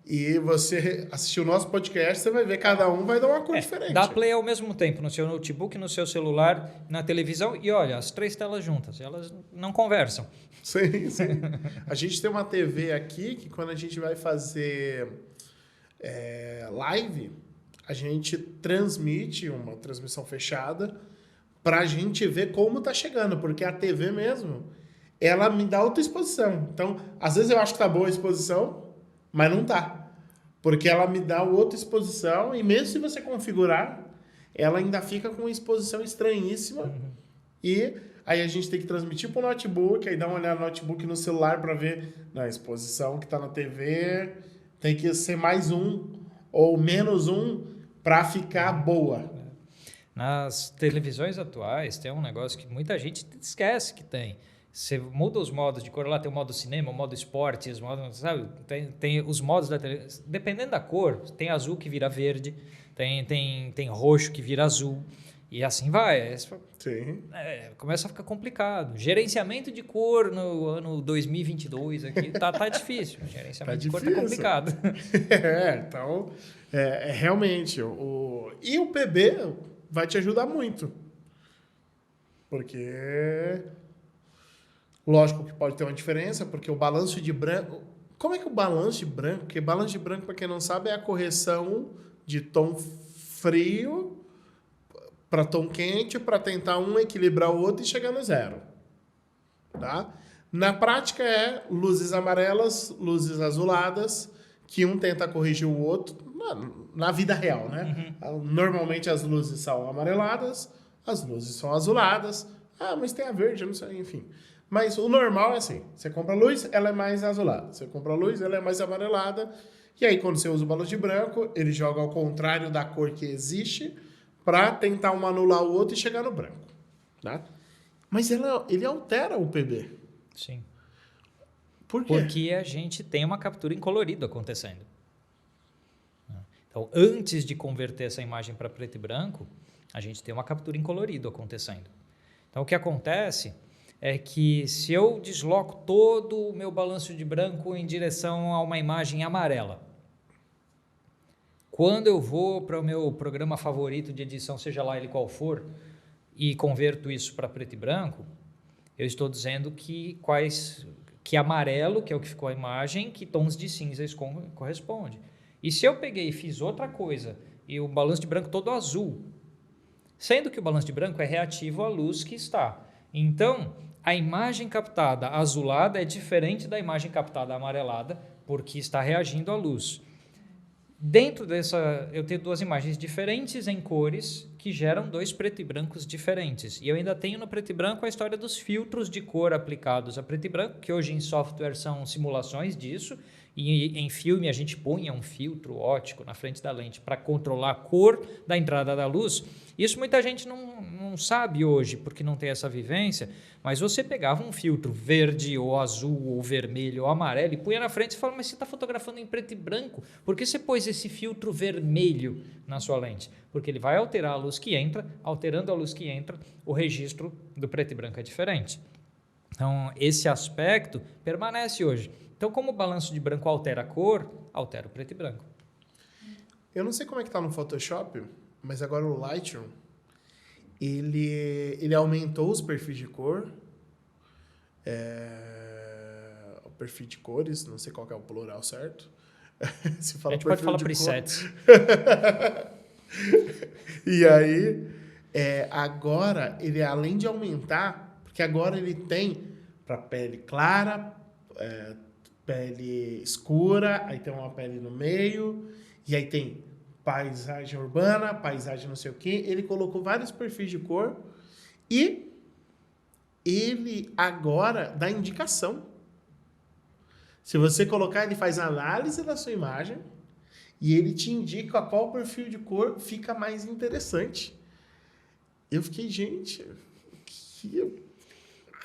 A: e você assistir o nosso podcast, você vai ver cada um vai dar uma cor diferente.
B: Dá play ao mesmo tempo no seu notebook, no seu celular, na televisão e olha, as 3 telas juntas, elas não conversam.
A: Sim, sim. A gente tem uma TV aqui que quando a gente vai fazer live, a gente transmite uma transmissão fechada para a gente ver como tá chegando, porque a TV mesmo, ela me dá outra exposição. Então, às vezes eu acho que tá boa a exposição, mas não tá. Porque ela me dá outra exposição e mesmo se você configurar, ela ainda fica com uma exposição estranhíssima. E aí a gente tem que transmitir para o notebook, aí dá uma olhada no notebook e no celular para ver na exposição que está na TV. Tem que ser mais um ou menos um para ficar boa.
B: Nas televisões atuais tem um negócio que muita gente esquece que tem. Você muda os modos de cor, lá tem o modo cinema, o modo esportes, sabe? Tem os modos da televisão. Dependendo da cor, tem azul que vira verde, tem roxo que vira azul, e assim vai.
A: Sim.
B: Começa a ficar complicado. Gerenciamento de cor no ano 2022 aqui tá difícil. Gerenciamento de cor tá complicado.
A: Então, realmente. E o PB vai te ajudar muito. Porque... Lógico que pode ter uma diferença, porque o balanço de branco... Como é que o balanço de branco... Porque balanço de branco, para quem não sabe, é a correção de tom frio para tom quente, para tentar um equilibrar o outro e chegar no zero. Tá? Na prática é luzes amarelas, luzes azuladas, que um tenta corrigir o outro na vida real, né? Normalmente as luzes são amareladas, as luzes são azuladas. Mas tem a verde, não sei, enfim... Mas o normal é assim, você compra a luz, ela é mais azulada. Você compra a luz, ela é mais amarelada. E aí, quando você usa o balanço de branco, ele joga ao contrário da cor que existe para tentar um anular o outro e chegar no branco. Tá? Mas ele altera o PB.
B: Sim.
A: Por quê?
B: Porque a gente tem uma captura em colorido acontecendo. Então, antes de converter essa imagem para preto e branco, a gente tem uma captura em colorido acontecendo. Então, o que acontece... é que se eu desloco todo o meu balanço de branco em direção a uma imagem amarela, quando eu vou para o meu programa favorito de edição, seja lá ele qual for, e converto isso para preto e branco, eu estou dizendo que amarelo, que é o que ficou a imagem, que tons de cinza isso corresponde. E se eu peguei e fiz outra coisa, e o balanço de branco todo azul, sendo que o balanço de branco é reativo à luz que está. Então, a imagem captada azulada é diferente da imagem captada amarelada, porque está reagindo à luz. Dentro dessa, eu tenho 2 imagens diferentes em cores que geram 2 preto e brancos diferentes. E eu ainda tenho no preto e branco a história dos filtros de cor aplicados a preto e branco, que hoje em software são simulações disso, e em filme a gente punha um filtro óptico na frente da lente para controlar a cor da entrada da luz. Isso muita gente não sabe hoje, porque não tem essa vivência, mas você pegava um filtro verde ou azul ou vermelho ou amarelo e punha na frente e falava, mas você está fotografando em preto e branco, por que você pôs esse filtro vermelho na sua lente? Porque ele vai alterar a luz que entra, alterando a luz que entra, o registro do preto e branco é diferente. Então, esse aspecto permanece hoje. Então, como o balanço de branco altera a cor, altera o preto e branco.
A: Eu não sei como é que está no Photoshop, mas agora o Lightroom, ele aumentou os perfis de cor. perfil de cores, não sei qual que é o plural certo. Se
B: A
A: fala
B: gente pode
A: perfil
B: falar
A: de
B: presets.
A: E aí, agora, ele além de aumentar, porque agora ele tem para pele clara, pele escura, aí tem uma pele no meio, e aí tem paisagem urbana, paisagem não sei o quê. Ele colocou vários perfis de cor e ele agora dá indicação. Se você colocar, ele faz análise da sua imagem e ele te indica qual perfil de cor fica mais interessante. Eu fiquei, gente,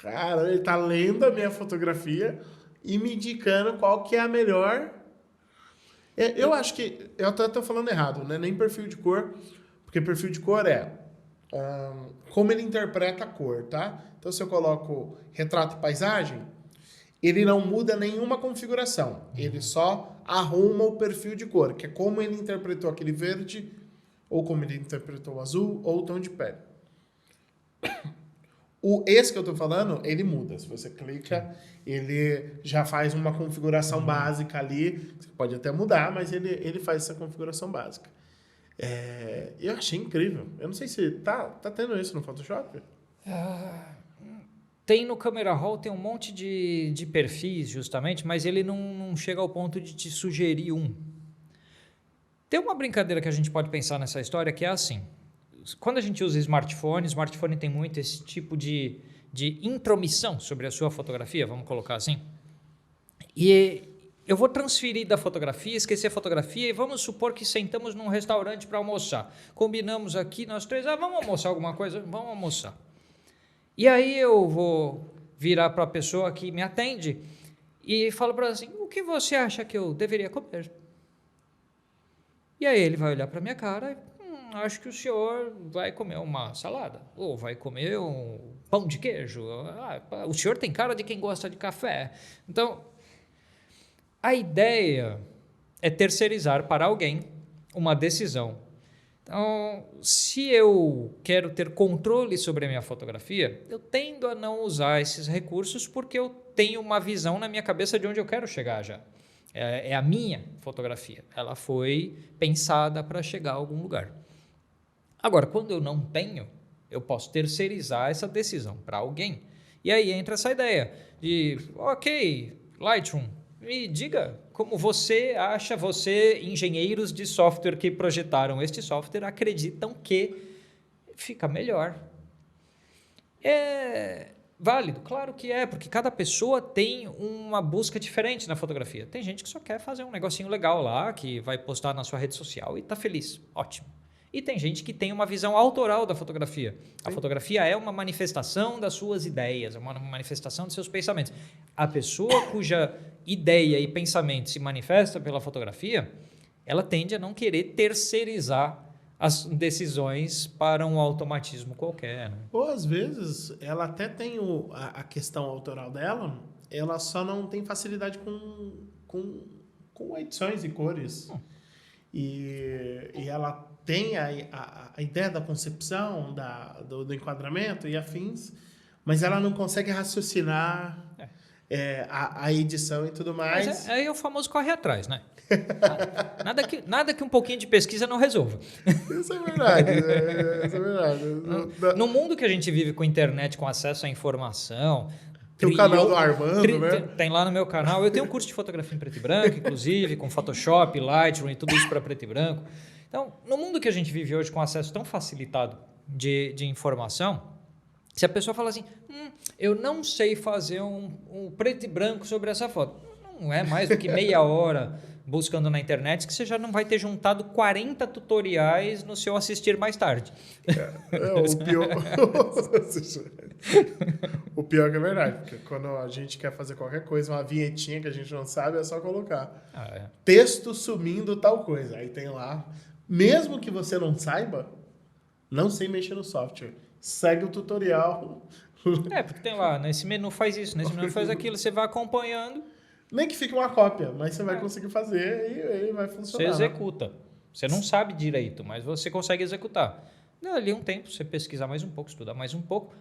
A: cara, ele tá lendo a minha fotografia e me indicando qual que é a melhor. Eu acho que eu até tô falando errado, né? Nem perfil de cor, porque perfil de cor como ele interpreta a cor, tá? Então, se eu coloco retrato e paisagem, ele não muda nenhuma configuração. Ele só arruma o perfil de cor, que é como ele interpretou aquele verde, ou como ele interpretou o azul, ou o tom de pele. Esse que eu tô falando, ele muda. Se você clica, ele já faz uma configuração básica ali. Você pode até mudar, mas ele faz essa configuração básica. Eu achei incrível. Eu não sei se tá tendo isso no Photoshop.
B: Tem no Camera Raw, tem um monte de perfis, justamente, mas ele não chega ao ponto de te sugerir um. Tem uma brincadeira que a gente pode pensar nessa história que é assim. Quando a gente usa smartphone tem muito esse tipo de intromissão sobre a sua fotografia, vamos colocar assim. E eu vou transferir da fotografia, esquecer a fotografia e vamos supor que sentamos num restaurante para almoçar. Combinamos aqui, nós três, vamos almoçar alguma coisa? Vamos almoçar. E aí eu vou virar para a pessoa que me atende e falo para ela assim, o que você acha que eu deveria comer? E aí ele vai olhar para minha cara e acho que o senhor vai comer uma salada, ou vai comer um pão de queijo. O senhor tem cara de quem gosta de café. Então, a ideia é terceirizar para alguém uma decisão. Então, se eu quero ter controle sobre a minha fotografia, eu tendo a não usar esses recursos porque eu tenho uma visão na minha cabeça de onde eu quero chegar já. É a minha fotografia. Ela foi pensada para chegar a algum lugar. Agora, quando eu não tenho, eu posso terceirizar essa decisão para alguém. E aí entra essa ideia de, ok, Lightroom, me diga como você acha, engenheiros de software que projetaram este software, acreditam que fica melhor. É válido? Claro que é, porque cada pessoa tem uma busca diferente na fotografia. Tem gente que só quer fazer um negocinho legal lá, que vai postar na sua rede social e está feliz. Ótimo. E tem gente que tem uma visão autoral da fotografia. A fotografia é uma manifestação das suas ideias, é uma manifestação dos seus pensamentos. A pessoa cuja ideia e pensamento se manifesta pela fotografia, ela tende a não querer terceirizar as decisões para um automatismo qualquer. Né?
A: Ou às vezes ela até tem a questão autoral dela, ela só não tem facilidade com edições e cores. E ela tem a ideia da concepção, do enquadramento e afins, mas ela não consegue raciocinar a edição e tudo mais.
B: Mas aí é o famoso corre atrás, né? Nada que um pouquinho de pesquisa não resolva.
A: Isso é verdade. Isso é verdade.
B: No mundo que a gente vive com internet, com acesso à informação...
A: Tem o canal do Armando, né?
B: Tem lá no meu canal. Eu tenho um curso de fotografia em preto e branco, inclusive, com Photoshop, Lightroom e tudo isso para preto e branco. Então, no mundo que a gente vive hoje com acesso tão facilitado de informação, se a pessoa fala assim, eu não sei fazer um preto e branco sobre essa foto, não é mais do que meia hora buscando na internet que você já não vai ter juntado 40 tutoriais no seu assistir mais tarde.
A: O pior que é verdade, porque quando a gente quer fazer qualquer coisa, uma vinhetinha que a gente não sabe, é só colocar. Texto sumindo tal coisa. Aí tem lá, mesmo que você não saiba, não sei mexer no software. Segue o tutorial.
B: Porque tem lá, nesse menu faz isso, nesse menu faz aquilo, você vai acompanhando.
A: Nem que fique uma cópia, mas você vai conseguir fazer e vai funcionar.
B: Você executa. Você não sabe direito, mas você consegue executar. Ali um tempo, você pesquisar mais um pouco, estudar mais um pouco.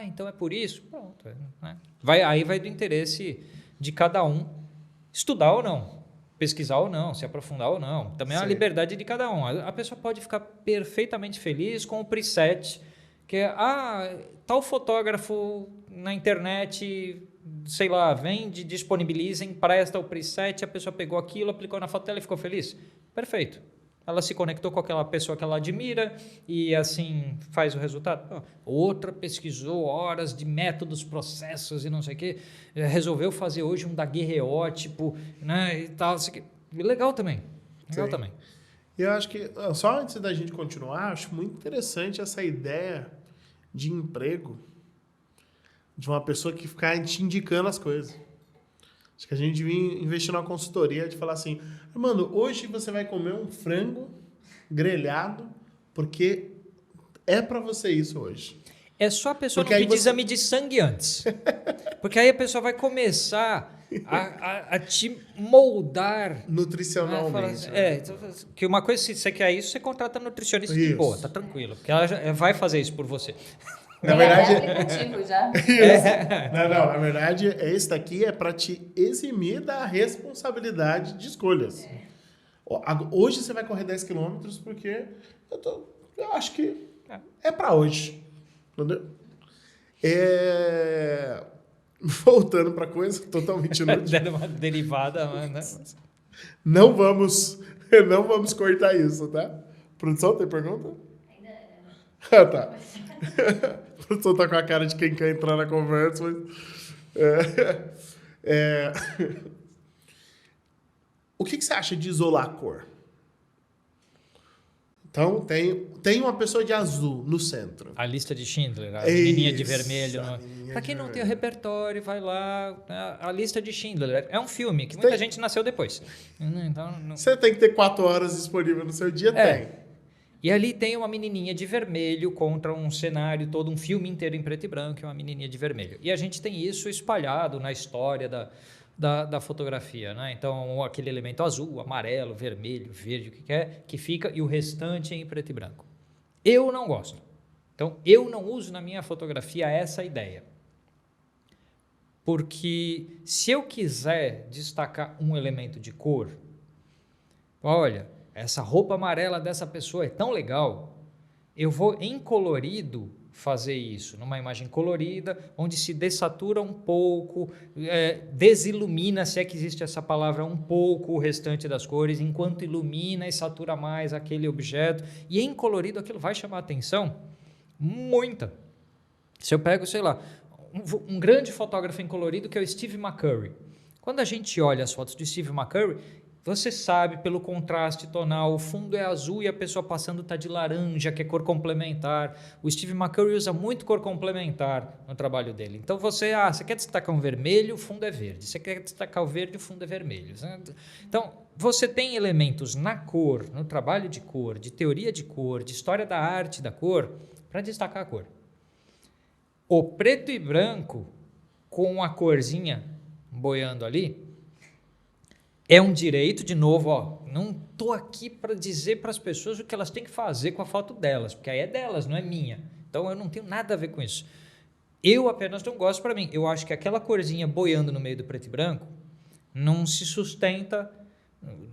B: Então é por isso? Pronto. Né? Aí vai do interesse de cada um estudar ou não, pesquisar ou não, se aprofundar ou não. Também é uma
A: Sim.
B: liberdade de cada um. A pessoa pode ficar perfeitamente feliz com o preset, que é, tal fotógrafo na internet, sei lá, vende, disponibiliza, empresta o preset, a pessoa pegou aquilo, aplicou na foto dela e ficou feliz. Perfeito. Ela se conectou com aquela pessoa que ela admira e assim faz o resultado. Outra pesquisou horas de métodos, processos e não sei o quê, resolveu fazer hoje um daguerreótipo, né, e tal. Legal também. Legal
A: Sim.
B: também.
A: E eu acho que, só antes da gente continuar, acho muito interessante essa ideia de emprego de uma pessoa que ficar te indicando as coisas. Acho que a gente devia investir numa consultoria de falar assim, mano, hoje você vai comer um frango grelhado porque é pra você isso hoje.
B: É só a pessoa
A: Porque
B: não
A: aí
B: pedir
A: você-
B: exame de sangue antes. Porque aí a pessoa vai começar a te moldar.
A: Nutricionalmente.
B: Que uma coisa, se você quer isso, você contrata nutricionista de
A: Isso.
B: boa, tá tranquilo. Porque ela vai fazer isso por você.
A: Na
C: Tem
A: verdade,
C: até aplicativo já.
A: Não, na verdade, esse daqui é para te eximir da responsabilidade de escolhas. Hoje você vai correr 10 quilômetros porque eu acho que é para hoje. Entendeu? Voltando para coisa totalmente inútil.
B: Dando uma derivada, né?
A: Não vamos cortar isso, tá? Produção, tem pergunta? Ah, tá. A produção tá com a cara de quem quer entrar na conversa, mas... O que você acha de isolar a cor? Então, tem uma pessoa de azul no centro.
B: A lista de Schindler, a menininha de
A: Isso,
B: vermelho.
A: a menininha
B: Para
A: de
B: quem não tem o
A: vermelho.
B: repertório, vai lá. A lista de Schindler é um filme que muita
A: Tem.
B: gente nasceu depois. Então, não...
A: Você tem que ter 4 horas disponível no seu dia? Tem.
B: E ali tem uma menininha de vermelho contra um cenário todo, um filme inteiro em preto e branco, é uma menininha de vermelho. E a gente tem isso espalhado na história da fotografia, né? Então, aquele elemento azul, amarelo, vermelho, verde, o que quer, que fica, e o restante é em preto e branco. Eu não gosto. Então, eu não uso na minha fotografia essa ideia. Porque se eu quiser destacar um elemento de cor, olha, essa roupa amarela dessa pessoa é tão legal, eu vou em colorido fazer isso, numa imagem colorida, onde se dessatura um pouco, desilumina, se é que existe essa palavra, um pouco o restante das cores, enquanto ilumina e satura mais aquele objeto. E em colorido aquilo vai chamar atenção muita. Se eu pego, sei lá, um grande fotógrafo em colorido que é o Steve McCurry. Quando a gente olha as fotos de Steve McCurry, você sabe pelo contraste tonal, o fundo é azul e a pessoa passando está de laranja, que é cor complementar. O Steve McCurry usa muito cor complementar no trabalho dele. Então você quer destacar um vermelho, o fundo é verde. Você quer destacar o verde, o fundo é vermelho. Então você tem elementos na cor, no trabalho de cor, de teoria de cor, de história da arte da cor, para destacar a cor. O preto e branco com a corzinha boiando ali é um direito, de novo, não estou aqui para dizer para as pessoas o que elas têm que fazer com a foto delas, porque aí é delas, não é minha. Então eu não tenho nada a ver com isso. Eu apenas não gosto para mim. Eu acho que aquela corzinha boiando no meio do preto e branco não se sustenta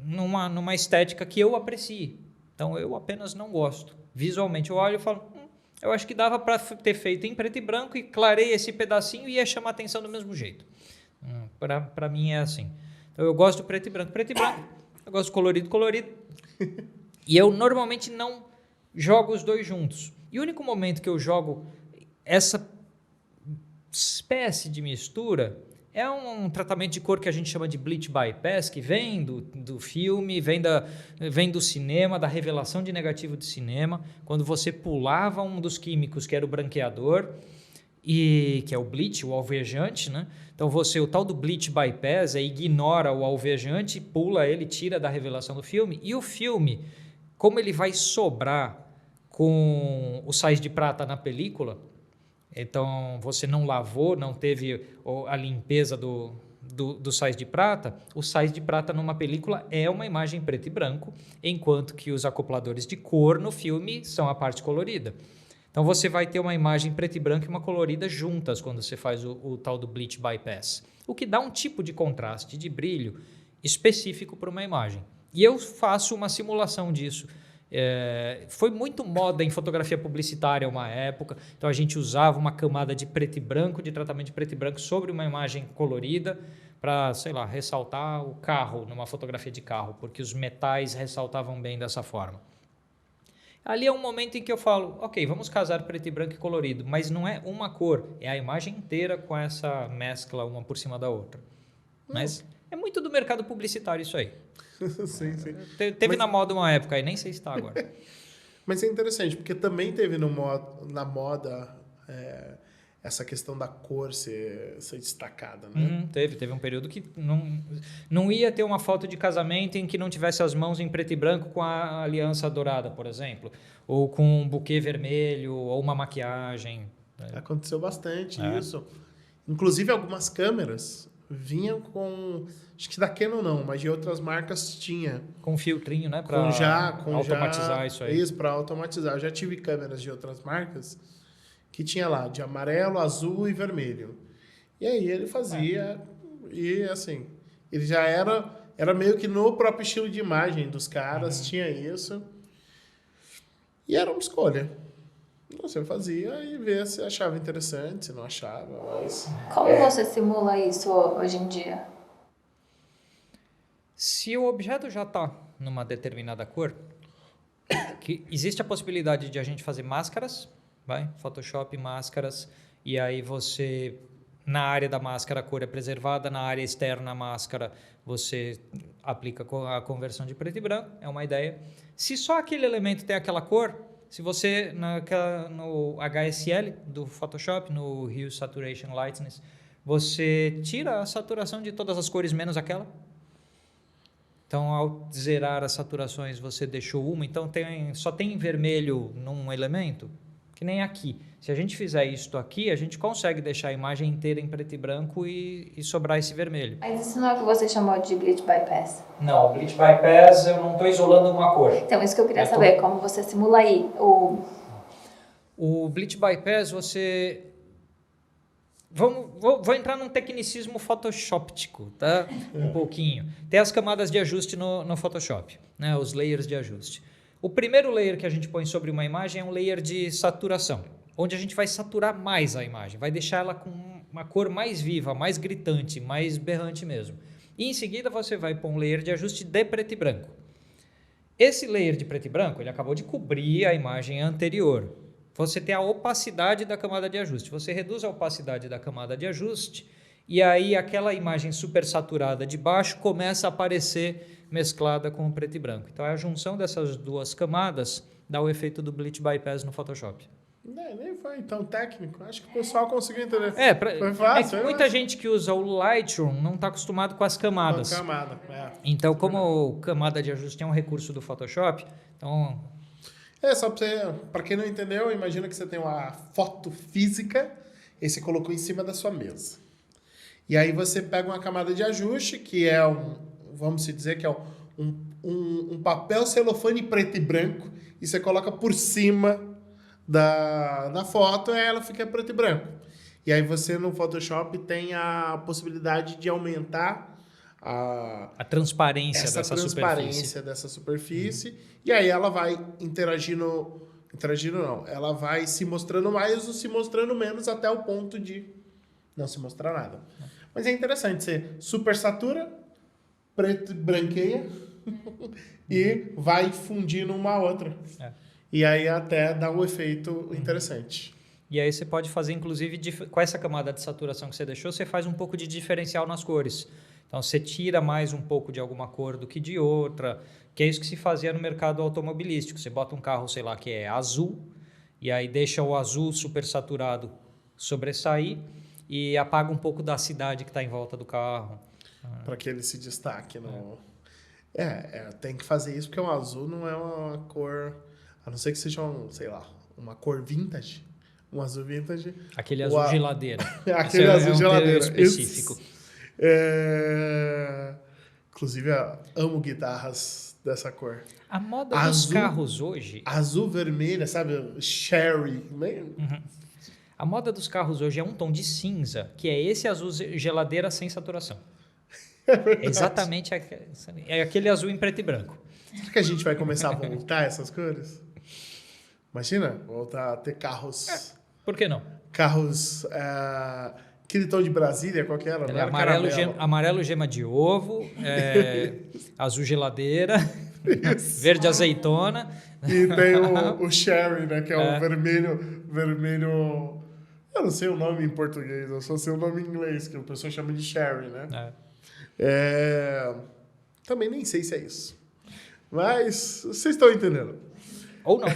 B: numa estética que eu aprecie. Então eu apenas não gosto. Visualmente eu olho e falo, eu acho que dava para ter feito em preto e branco e clarei esse pedacinho e ia chamar atenção do mesmo jeito. Para mim é assim. Então eu gosto do preto e branco. Preto e branco. Eu gosto do colorido, colorido. E eu normalmente não jogo os dois juntos. E o único momento que eu jogo essa espécie de mistura é um tratamento de cor que a gente chama de bleach bypass, que vem do filme, vem do cinema, da revelação de negativo de cinema, quando você pulava um dos químicos que era o branqueador, que é o bleach, o alvejante, né? Então o tal do bleach bypass ignora o alvejante, pula ele, tira da revelação do filme, e o filme, como ele vai sobrar com o sais de prata na película, então você não lavou, não teve a limpeza do sais de prata, o sais de prata numa película é uma imagem preto e branco, enquanto que os acopladores de cor no filme são a parte colorida. Então você vai ter uma imagem preto e branco e uma colorida juntas quando você faz o tal do bleach bypass, o que dá um tipo de contraste, de brilho específico para uma imagem. E eu faço uma simulação disso. Foi muito moda em fotografia publicitária uma época, então a gente usava uma camada de preto e branco, de tratamento de preto e branco sobre uma imagem colorida para, sei lá, ressaltar o carro numa fotografia de carro, porque os metais ressaltavam bem dessa forma. Ali é um momento em que eu falo, ok, vamos casar preto e branco e colorido, mas não é uma cor, é a imagem inteira com essa mescla uma por cima da outra. Mas é muito do mercado publicitário isso aí.
A: Sim, sim.
B: Teve na moda uma época aí, nem sei se está agora.
A: Mas é interessante, porque também teve na moda essa questão da cor ser destacada, né?
B: Teve um período que não ia ter uma foto de casamento em que não tivesse as mãos em preto e branco com a aliança dourada, por exemplo, ou com um buquê vermelho, ou uma maquiagem.
A: Aconteceu bastante isso. Inclusive, algumas câmeras vinham com... Acho que da Canon não, mas de outras marcas tinha.
B: Com filtrinho, né? Para
A: automatizar
B: isso aí.
A: Isso, para automatizar. Eu já tive câmeras de outras marcas que tinha lá de amarelo, azul e vermelho. E aí ele fazia... E assim, ele já era meio que no próprio estilo de imagem dos caras, tinha isso. E era uma escolha. Você fazia e vê se achava interessante, se não achava, mas...
C: Como você simula isso hoje em dia?
B: Se o objeto já está numa determinada cor, que existe a possibilidade de a gente fazer máscaras, Photoshop, máscaras, e aí você, na área da máscara, a cor é preservada, na área externa, a máscara, você aplica a conversão de preto e branco, é uma ideia. Se só aquele elemento tem aquela cor, se você, no HSL do Photoshop, no Hue Saturation Lightness, você tira a saturação de todas as cores menos aquela. Então, ao zerar as saturações, você deixou uma. Então, só tem vermelho num elemento, que nem aqui. Se a gente fizer isto aqui, a gente consegue deixar a imagem inteira em preto e branco e sobrar esse vermelho.
C: Mas isso não é o que você chamou de bleach bypass?
B: Não, bleach bypass eu não estou isolando uma cor.
C: Então, isso que eu queria saber, como você simula aí
B: O bleach bypass, você... Vou entrar num tecnicismo photoshoptico, tá? Um pouquinho. Tem as camadas de ajuste no Photoshop, né? Os layers de ajuste. O primeiro layer que a gente põe sobre uma imagem é um layer de saturação, onde a gente vai saturar mais a imagem, vai deixar ela com uma cor mais viva, mais gritante, mais berrante mesmo. E em seguida você vai pôr um layer de ajuste de preto e branco. Esse layer de preto e branco, ele acabou de cobrir a imagem anterior. Você tem a opacidade da camada de ajuste. Você reduz a opacidade da camada de ajuste e aí aquela imagem super saturada de baixo começa a aparecer mesclada com o preto e branco. Então, a junção dessas duas camadas dá o efeito do bleach bypass no Photoshop.
A: Nem foi tão técnico. Acho que o pessoal conseguiu entender.
B: Foi fácil. Muita gente que usa o Lightroom não está acostumado com as camadas.
A: Com a camada,
B: Então, como camada de ajuste é um recurso do Photoshop, então...
A: só para quem não entendeu, imagina que você tem uma foto física e você colocou em cima da sua mesa. E aí você pega uma camada de ajuste, que é vamos dizer que é um papel celofane preto e branco, e você coloca por cima da foto e ela fica preto e branco. E aí você no Photoshop tem a possibilidade de aumentar
B: a transparência
A: dessa superfície, e aí ela vai interagindo não, ela vai se mostrando mais ou se mostrando menos até o ponto de não se mostrar nada. Mas é interessante, você super satura, preto branqueia e vai fundindo uma a outra. E aí até dá um efeito interessante.
B: E aí você pode fazer, inclusive, com essa camada de saturação que você deixou, você faz um pouco de diferencial nas cores. Então, você tira mais um pouco de alguma cor do que de outra, que é isso que se fazia no mercado automobilístico. Você bota um carro, sei lá, que é azul, e aí deixa o azul super saturado sobressair e apaga um pouco da cidade que está em volta do carro.
A: Para que ele se destaque. Tem que fazer isso, porque o azul não é uma cor... A não ser que seja, uma cor vintage. Um azul vintage.
B: Aquele azul geladeira.
A: Aquele azul geladeira.
B: Específico.
A: Inclusive, eu amo guitarras dessa cor.
B: A moda dos carros hoje...
A: Azul, vermelha, sabe? Sherry.
B: A moda dos carros hoje é um tom de cinza, que é esse azul geladeira sem saturação. É exatamente aquele azul em preto e branco.
A: Será que a gente vai começar a voltar essas cores? Imagina, voltar a ter carros...
B: Por que não?
A: Carros... aquele tom de Brasília, qual que era? Não era
B: amarelo gema de ovo, azul geladeira, verde azeitona.
A: E tem o Sherry, né? Que é o vermelho... Eu não sei o nome em português, eu só sei o nome em inglês, que a pessoa chama de Sherry, né? Também nem sei se é isso. Mas vocês estão entendendo.
B: Ou não.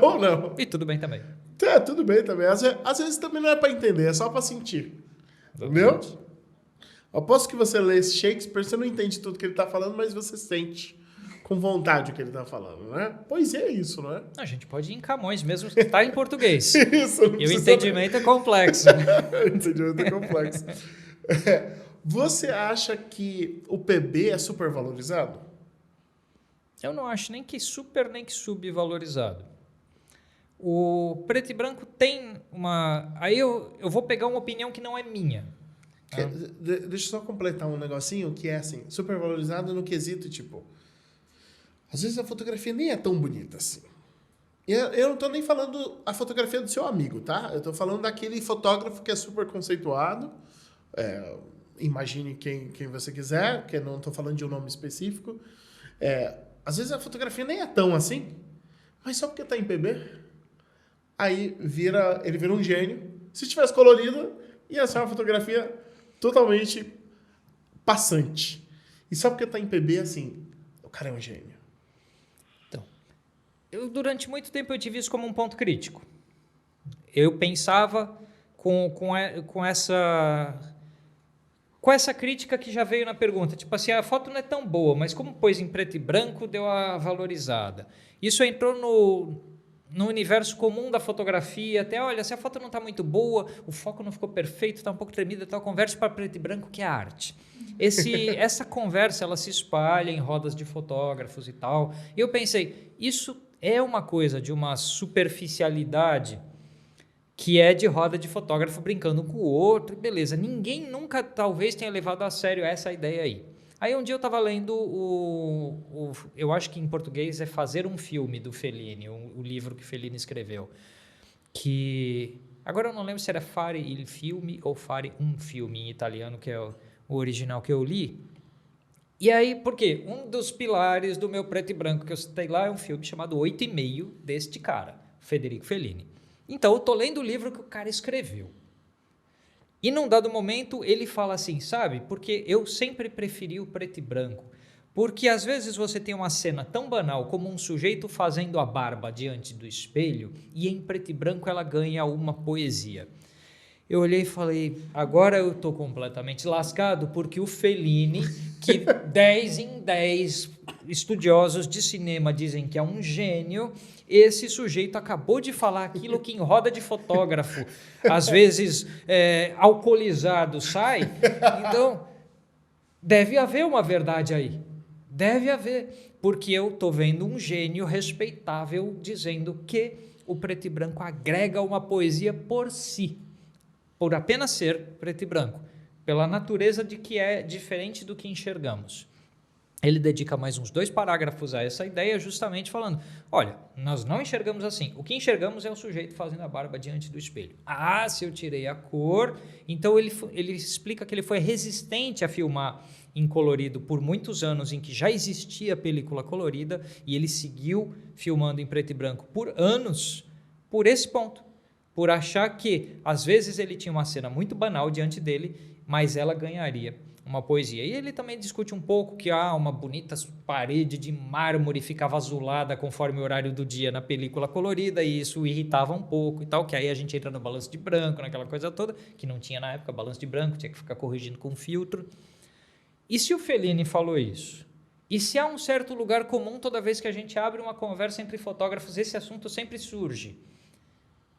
A: Ou não.
B: E tudo bem também.
A: Tudo bem também. Às vezes também não é para entender, é só para sentir. Entendeu? Aposto que você lê Shakespeare, você não entende tudo que ele está falando, mas você sente com vontade o que ele está falando, né? Pois é isso, não é?
B: A gente pode ir em Camões, mesmo que está em português.
A: Isso.
B: E o entendimento é complexo.
A: O entendimento é complexo. Você acha que o PB é supervalorizado?
B: Eu não acho nem que super, nem que subvalorizado. O preto e branco tem uma... Aí eu vou pegar uma opinião que não é minha.
A: Deixa eu só completar um negocinho que é assim, supervalorizado no quesito, tipo... Às vezes a fotografia nem é tão bonita assim. E eu não estou nem falando a fotografia do seu amigo, tá? Eu estou falando daquele fotógrafo que é super conceituado. Imagine quem você quiser, porque eu não estou falando de um nome específico. Às vezes a fotografia nem é tão assim, mas só porque está em PB, aí ele vira um gênio. Se tivesse colorido, ia ser uma fotografia totalmente passante. E só porque está em PB, assim, o cara é um gênio.
B: Durante muito tempo eu tive isso como um ponto crítico. Eu pensava com essa crítica que já veio na pergunta. Tipo assim, a foto não é tão boa, mas como pôs em preto e branco, deu a valorizada. Isso entrou no universo comum da fotografia. Até, olha, se a foto não está muito boa, o foco não ficou perfeito, está um pouco tremido, então converte para preto e branco, que é arte. Essa conversa, ela se espalha em rodas de fotógrafos e tal. E eu pensei, isso é uma coisa de uma superficialidade que é de roda de fotógrafo brincando com o outro, beleza. Ninguém nunca, talvez, tenha levado a sério essa ideia aí. Aí um dia eu estava lendo eu acho que em português é Fazer um Filme, do Fellini, o livro que Fellini escreveu. Que, agora eu não lembro se era Fare il Filme ou Fare un Filme em italiano, que é o original que eu li. E aí, por quê? Um dos pilares do meu preto e branco que eu citei lá é um filme chamado 8,5, deste cara, Federico Fellini. Então, eu estou lendo o livro que o cara escreveu. E num dado momento, ele fala assim, sabe? Porque eu sempre preferi o preto e branco. Porque às vezes você tem uma cena tão banal como um sujeito fazendo a barba diante do espelho e em preto e branco ela ganha uma poesia. Eu olhei e falei, agora eu estou completamente lascado, porque o Fellini, que 10 em 10 estudiosos de cinema dizem que é um gênio, esse sujeito acabou de falar aquilo que em roda de fotógrafo, às vezes alcoolizado, sai. Então, deve haver uma verdade aí. Deve haver, porque eu estou vendo um gênio respeitável dizendo que o preto e branco agrega uma poesia por si. Por apenas ser preto e branco, pela natureza de que é diferente do que enxergamos. Ele dedica mais uns 2 parágrafos a essa ideia, justamente falando, olha, nós não enxergamos assim, o que enxergamos é o sujeito fazendo a barba diante do espelho. Ah, se eu tirei a cor... Então ele explica que ele foi resistente a filmar em colorido por muitos anos, em que já existia película colorida, e ele seguiu filmando em preto e branco por anos, por esse ponto. Por achar que, às vezes, ele tinha uma cena muito banal diante dele, mas ela ganharia uma poesia. E ele também discute um pouco que uma bonita parede de mármore ficava azulada conforme o horário do dia na película colorida, e isso irritava um pouco e tal, que aí a gente entra no balanço de branco, naquela coisa toda, que não tinha na época balanço de branco, tinha que ficar corrigindo com filtro. E se o Fellini falou isso? E se há um certo lugar comum toda vez que a gente abre uma conversa entre fotógrafos, esse assunto sempre surge?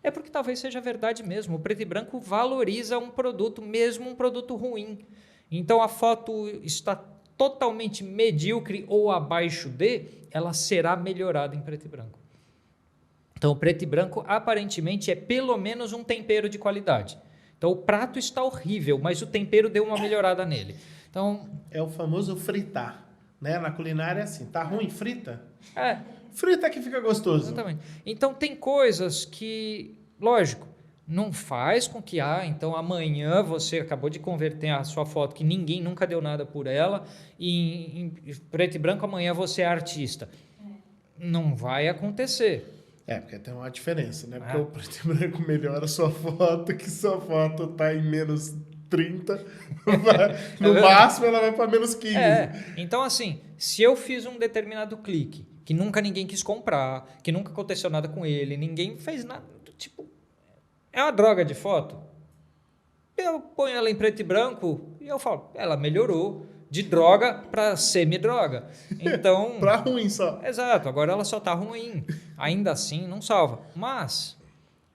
B: É porque talvez seja verdade mesmo. O preto e branco valoriza um produto, mesmo um produto ruim. Então a foto está totalmente medíocre ou abaixo de, ela será melhorada em preto e branco. Então, o preto e branco, aparentemente, é pelo menos um tempero de qualidade. Então, o prato está horrível, mas o tempero deu uma melhorada nele. Então,
A: É o famoso fritar, né? Na culinária é assim, tá ruim, frita?
B: é,
A: Frita que fica gostoso.
B: exatamente. Então, tem coisas que, lógico, não faz com que, então amanhã você acabou de converter a sua foto, que ninguém nunca deu nada por ela, em preto e branco, amanhã você é artista. Não vai acontecer.
A: É, porque tem uma diferença, né? Porque o preto e branco melhora a sua foto, que sua foto tá em menos 30. No máximo, ela vai para menos 15.
B: Então assim, se eu fiz um determinado clique, que nunca ninguém quis comprar, que nunca aconteceu nada com ele, ninguém fez nada, tipo, é uma droga de foto. Eu ponho ela em preto e branco e eu falo, ela melhorou de droga para semi-droga. Então,
A: Pra ruim só.
B: exato, agora ela só está ruim. Ainda assim, não salva. Mas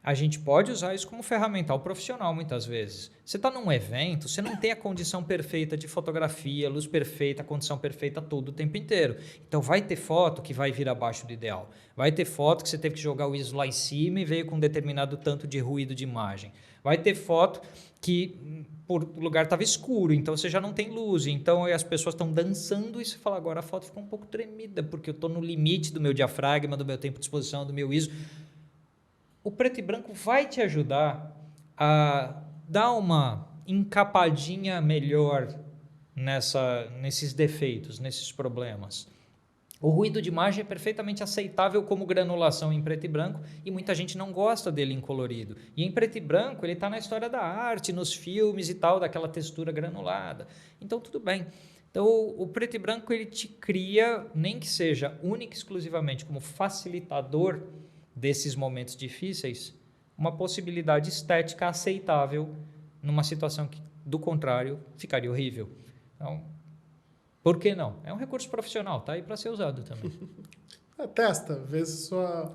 B: a gente pode usar isso como ferramental profissional muitas vezes. Você está num evento, você não tem a condição perfeita de fotografia, luz perfeita, a condição perfeita todo o tempo inteiro. Então vai ter foto que vai vir abaixo do ideal. Vai ter foto que você teve que jogar o ISO lá em cima e veio com um determinado tanto de ruído de imagem. Vai ter foto que por lugar estava escuro, então você já não tem luz, então as pessoas estão dançando e você fala, agora a foto ficou um pouco tremida, porque eu estou no limite do meu diafragma, do meu tempo de exposição, do meu ISO. O preto e branco vai te ajudar a dar uma encapadinha melhor nesses defeitos, nesses problemas. O ruído de imagem é perfeitamente aceitável como granulação em preto e branco e muita gente não gosta dele em colorido. E em preto e branco ele está na história da arte, nos filmes e tal, daquela textura granulada. Então tudo bem. Então o preto e branco ele te cria, nem que seja única e exclusivamente como facilitador desses momentos difíceis, uma possibilidade estética aceitável numa situação que, do contrário, ficaria horrível. Então, por que não? É um recurso profissional, tá aí para ser usado também.
A: Testa, vê se sua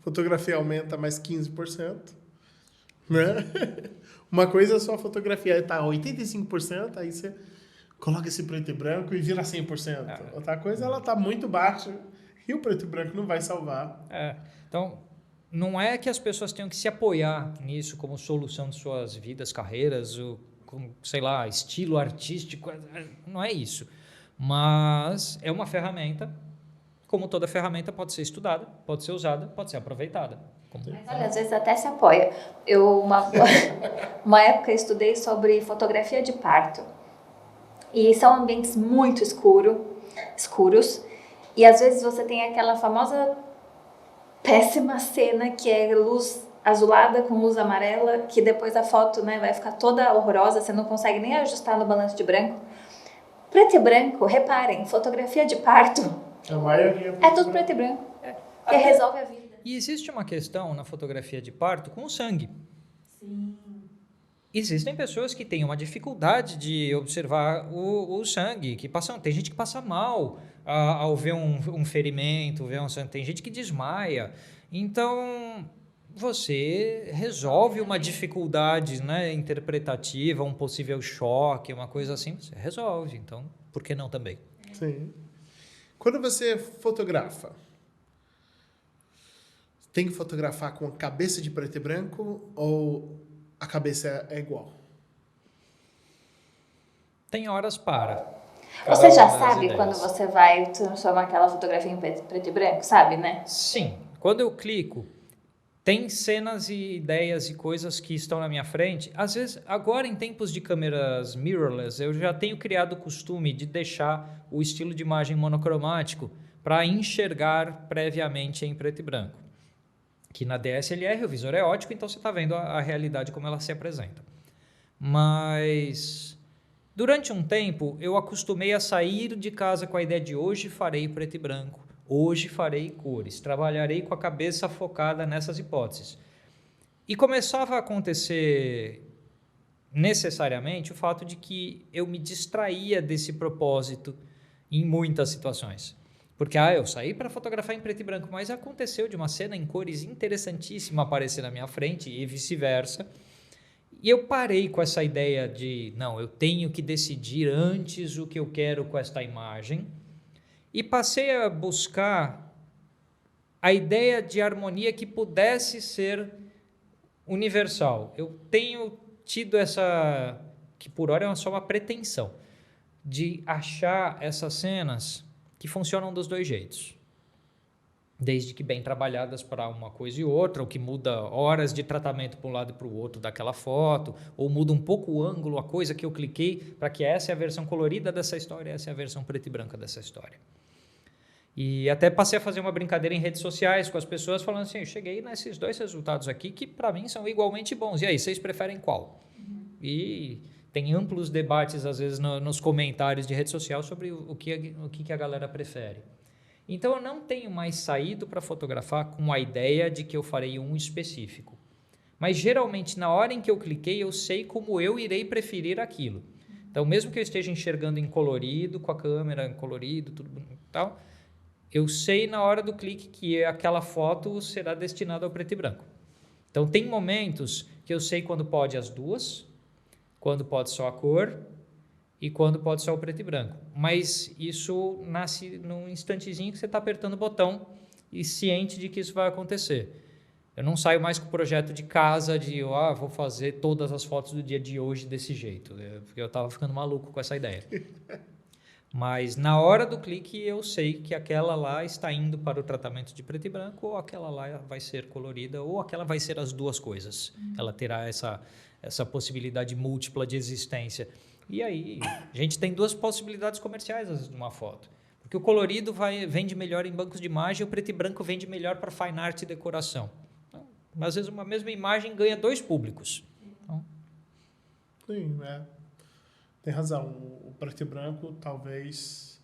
A: fotografia aumenta mais 15%. Né? Uma coisa é a sua fotografia tá 85%, aí você coloca esse preto e branco e vira 100%. Outra coisa, ela tá muito baixa e o preto e branco não vai salvar.
B: Então, não é que as pessoas tenham que se apoiar nisso como solução de suas vidas, carreiras, ou, sei lá, estilo artístico, não é isso. Mas é uma ferramenta, como toda ferramenta pode ser estudada, pode ser usada, pode ser aproveitada.
C: Mas olha, às vezes até se apoia. Eu, uma época, estudei sobre fotografia de parto. E são ambientes muito escuros. E às vezes você tem aquela famosa péssima cena que é luz azulada com luz amarela, que depois a foto, né, vai ficar toda horrorosa, você não consegue nem ajustar no balanço de branco. Preto e branco, reparem, fotografia de parto
A: A maioria
C: é tudo preto e branco, que resolve a vida.
B: E existe uma questão na fotografia de parto com o sangue.
C: Sim.
B: Existem pessoas que têm uma dificuldade de observar o sangue, que passam, tem gente que passa mal ao ver um ferimento, ver um sangue, tem gente que desmaia. Então, você resolve uma dificuldade, né, interpretativa, um possível choque, uma coisa assim, você resolve. Então, por que não também?
A: Sim. Quando você fotografa, tem que fotografar com a cabeça de preto e branco ou a cabeça é igual?
B: Tem horas para.
C: Você já
B: Cada uma das
C: sabe
B: ideias.
C: quando você vai transformar aquela fotografia em preto e branco, sabe, né?
B: Sim. Quando eu clico, tem cenas e ideias e coisas que estão na minha frente. Às vezes, agora em tempos de câmeras mirrorless, eu já tenho criado o costume de deixar o estilo de imagem monocromático para enxergar previamente em preto e branco. Que na DSLR o visor é ótico, então você está vendo a realidade como ela se apresenta. Mas durante um tempo eu acostumei a sair de casa com a ideia de hoje farei preto e branco, hoje farei cores, trabalharei com a cabeça focada nessas hipóteses. E começava a acontecer necessariamente o fato de que eu me distraía desse propósito em muitas situações. Porque eu saí para fotografar em preto e branco, mas aconteceu de uma cena em cores interessantíssima aparecer na minha frente e vice-versa. E eu parei com essa ideia de, não, eu tenho que decidir antes o que eu quero com esta imagem, e passei a buscar a ideia de harmonia que pudesse ser universal. Eu tenho tido essa, que por hora é só uma pretensão, de achar essas cenas que funcionam dos dois jeitos. Desde que bem trabalhadas para uma coisa e outra, ou que muda horas de tratamento para um lado e para o outro daquela foto, ou muda um pouco o ângulo, a coisa que eu cliquei, para que essa é a versão colorida dessa história, essa é a versão preta e branca dessa história. E até passei a fazer uma brincadeira em redes sociais com as pessoas, falando assim, eu cheguei nesses dois resultados aqui que para mim são igualmente bons. E aí, vocês preferem qual? E tem amplos debates, às vezes, nos comentários de rede social sobre o que a galera prefere. Então, eu não tenho mais saído para fotografar com a ideia de que eu farei um específico. Mas, geralmente, na hora em que eu cliquei, eu sei como eu irei preferir aquilo. Então, mesmo que eu esteja enxergando em colorido, com a câmera em colorido, tudo e tal, eu sei na hora do clique que aquela foto será destinada ao preto e branco. Então, tem momentos que eu sei quando pode as duas, quando pode só a cor e quando pode só o preto e branco. Mas isso nasce num instantezinho que você está apertando o botão e ciente de que isso vai acontecer. Eu não saio mais com o projeto de casa de vou fazer todas as fotos do dia de hoje desse jeito, porque eu estava ficando maluco com essa ideia. Mas na hora do clique eu sei que aquela lá está indo para o tratamento de preto e branco, ou aquela lá vai ser colorida, ou aquela vai ser as duas coisas. Ela terá essa possibilidade múltipla de existência. E aí, a gente tem duas possibilidades comerciais às vezes, numa foto. Porque o colorido vende melhor em bancos de imagem, o preto e branco vende melhor para fine art e decoração. Então, às vezes, uma mesma imagem ganha dois públicos. Então,
A: Sim, tem razão. O preto e branco talvez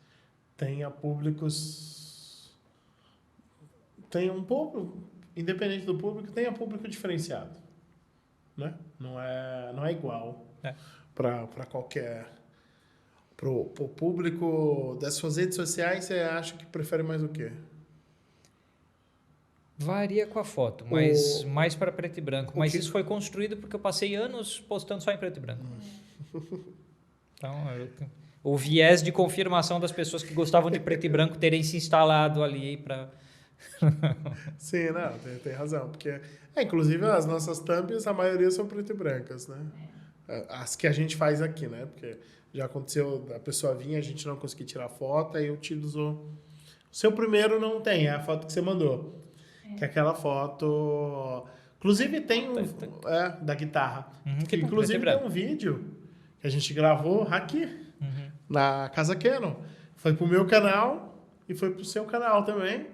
A: tenha públicos... Tenha um público, independente do público, tenha público diferenciado. Né? Não é igual para qualquer... Para o público das suas redes sociais, você acha que prefere mais o quê?
B: varia com a foto, mas mais para preto e branco. Mas isso foi construído porque eu passei anos postando só em preto e branco. Então, o viés de confirmação das pessoas que gostavam de preto e branco terem se instalado ali para...
A: Sim, não, tem razão. Porque, inclusive, as nossas thumbs, a maioria são preto e brancas, né? As que a gente faz aqui, né? Porque já aconteceu a pessoa vir, a gente não conseguir tirar foto, aí eu utilizo... O seu primeiro não tem, é a foto que você mandou. Que é aquela foto... Inclusive tem da guitarra. Inclusive tem um vídeo que a gente gravou aqui, na Casa Canon. Foi pro meu canal e foi pro seu canal também.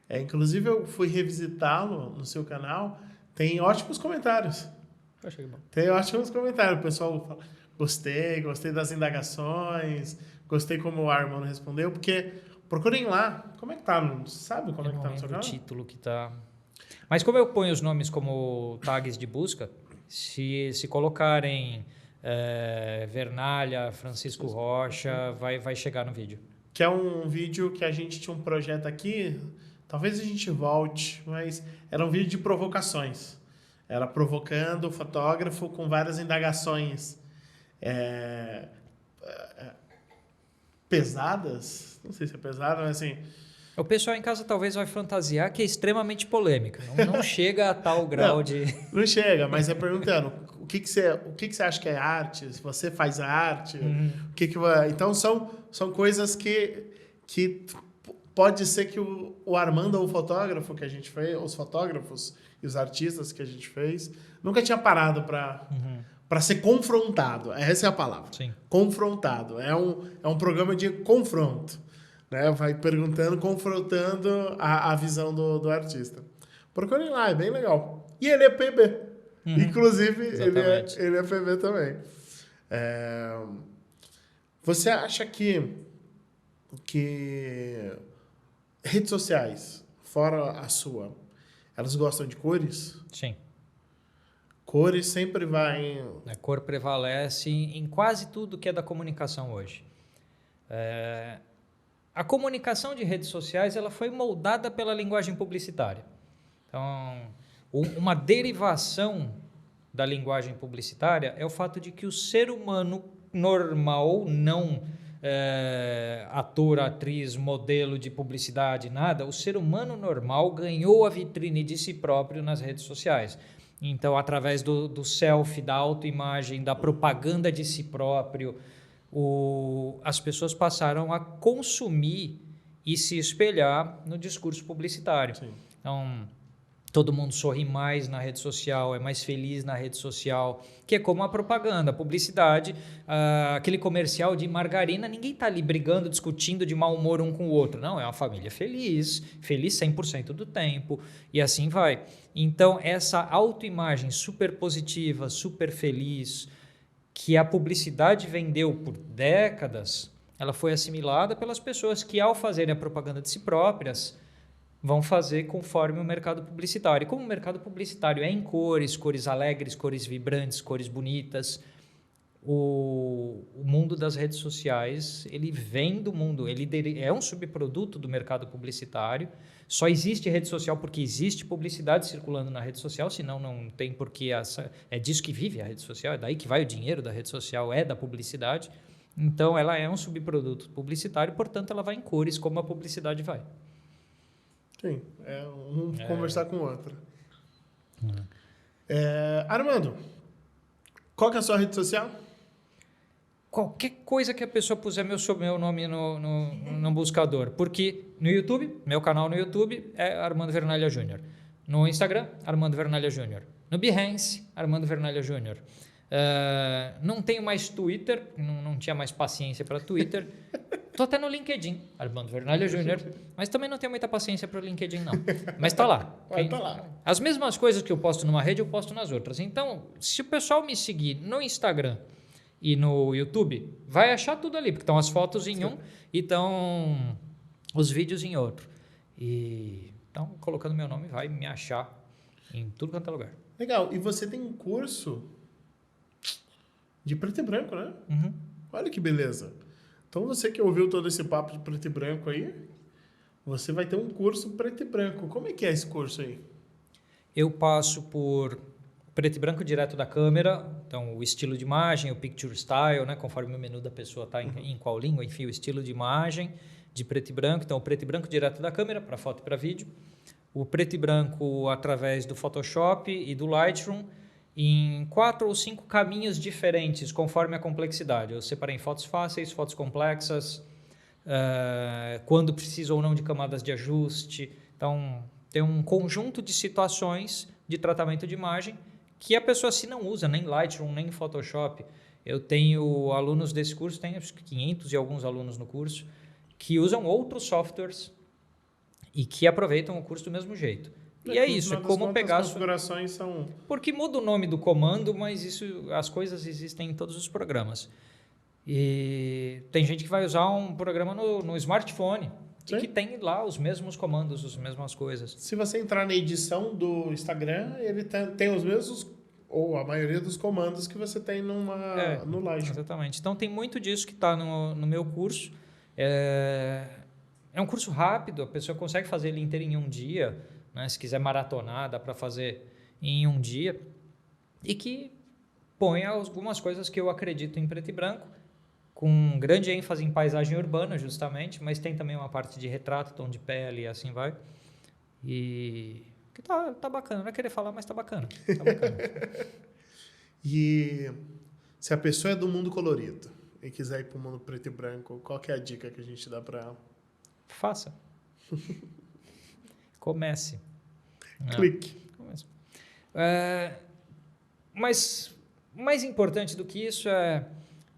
A: Inclusive eu fui revisitá-lo no seu canal. Tem ótimos comentários.
B: Achei bom.
A: Tem ótimos comentários. O pessoal fala, gostei das indagações, gostei como o Armando respondeu, porque procurem lá. Como é que tá? Sabe como é que tá no seu canal?
B: O título que tá... Mas como eu ponho os nomes como tags de busca, se colocarem Vernalha, Francisco Rocha, vai chegar no vídeo.
A: Que é um vídeo que a gente tinha um projeto aqui, talvez a gente volte, mas era um vídeo de provocações. Era provocando o fotógrafo com várias indagações pesadas, não sei se é pesado, mas assim...
B: O pessoal em casa talvez vai fantasiar que é extremamente polêmica. Não chega a tal grau de...
A: Não chega, mas é perguntando o que você acha que é arte, se você faz arte, então são coisas que pode ser que o Armando, ou o fotógrafo que a gente fez, os fotógrafos e os artistas que a gente fez, nunca tinha parado para ser confrontado. Essa é a palavra.
B: Sim.
A: Confrontado. É um programa de confronto. Né? Vai perguntando, confrontando a visão do artista. Procurem lá, é bem legal. E ele é PB. Inclusive, ele é PB também. Você acha que redes sociais, fora a sua, elas gostam de cores?
B: Sim.
A: Cores sempre vai...
B: A cor prevalece em quase tudo que é da comunicação hoje. A comunicação de redes sociais ela foi moldada pela linguagem publicitária. Então, uma derivação da linguagem publicitária é o fato de que o ser humano normal, não ator, atriz, modelo de publicidade, nada, o ser humano normal ganhou a vitrine de si próprio nas redes sociais. Então, através do selfie, da autoimagem, da propaganda de si próprio, as pessoas passaram a consumir e se espelhar no discurso publicitário.
A: Sim.
B: Então, todo mundo sorri mais na rede social, é mais feliz na rede social, que é como a propaganda, a publicidade, aquele comercial de margarina, ninguém está ali brigando, discutindo de mau humor um com o outro. Não, é uma família feliz 100% do tempo, e assim vai. Então, essa autoimagem super positiva, super feliz, que a publicidade vendeu por décadas, ela foi assimilada pelas pessoas que, ao fazerem a propaganda de si próprias, vão fazer conforme o mercado publicitário. E como o mercado publicitário é em cores, cores alegres, cores vibrantes, cores bonitas, o mundo das redes sociais, ele vem do mundo, ele é um subproduto do mercado publicitário. Só existe rede social porque existe publicidade circulando na rede social, senão não tem porque é disso que vive a rede social, é daí que vai o dinheiro da rede social, é da publicidade. Então, ela é um subproduto publicitário, portanto, ela vai em cores como a publicidade vai.
A: Sim, conversar com o outro. Armando, qual que é a sua rede social?
B: Qualquer coisa que a pessoa puser meu nome no buscador. Porque no YouTube, meu canal no YouTube é Armando Vernalha Júnior. No Instagram, Armando Vernalha Júnior. No Behance, Armando Vernalha Júnior. Não tenho mais Twitter, não tinha mais paciência para Twitter. Estou até no LinkedIn, Armando Vernalha Júnior, mas também não tenho muita paciência para o LinkedIn, não. Mas está lá.
A: Tá lá.
B: As mesmas coisas que eu posto numa rede, eu posto nas outras. Então, se o pessoal me seguir no Instagram e no YouTube, vai achar tudo ali, porque estão as fotos em um e estão os vídeos em outro. Então, colocando meu nome, vai me achar em tudo quanto é lugar.
A: Legal. E você tem um curso de preto e branco, né?
B: Uhum.
A: Olha que beleza. Então, você que ouviu todo esse papo de preto e branco aí, você vai ter um curso preto e branco. Como é que é esse curso aí?
B: Eu passo por preto e branco direto da câmera, então o estilo de imagem, o picture style, né, conforme o menu da pessoa está em qual língua, enfim, o estilo de imagem de preto e branco. Então, o preto e branco direto da câmera, para foto e para vídeo. O preto e branco através do Photoshop e do Lightroom, em 4 ou 5 caminhos diferentes, conforme a complexidade. Eu separei em fotos fáceis, fotos complexas, quando precisa ou não de camadas de ajuste. Então, tem um conjunto de situações de tratamento de imagem que a pessoa, se não usa nem Lightroom, nem Photoshop. Eu tenho alunos desse curso, tenho 500 e alguns alunos no curso, que usam outros softwares e que aproveitam o curso do mesmo jeito. E é isso, é como pegar...
A: As configurações são...
B: Porque muda o nome do comando, mas as coisas existem em todos os programas. E tem gente que vai usar um programa no smartphone, e que tem lá os mesmos comandos, as mesmas coisas.
A: Se você entrar na edição do Instagram, ele tem os mesmos, ou a maioria dos comandos que você tem no Lightroom.
B: Exatamente. Então, tem muito disso que está no meu curso. É um curso rápido, a pessoa consegue fazer ele inteiro em um dia, né? Se quiser maratonar, dá para fazer em um dia. E que põe algumas coisas que eu acredito em preto e branco, com grande ênfase em paisagem urbana, justamente, mas tem também uma parte de retrato, tom de pele e assim vai. E que tá bacana. Não é querer falar, mas tá bacana. Tá bacana.
A: E se a pessoa é do mundo colorido e quiser ir para o mundo preto e branco, qual que é a dica que a gente dá para ela?
B: Faça. Comece.
A: Clique.
B: Comece. Mas mais importante do que isso é...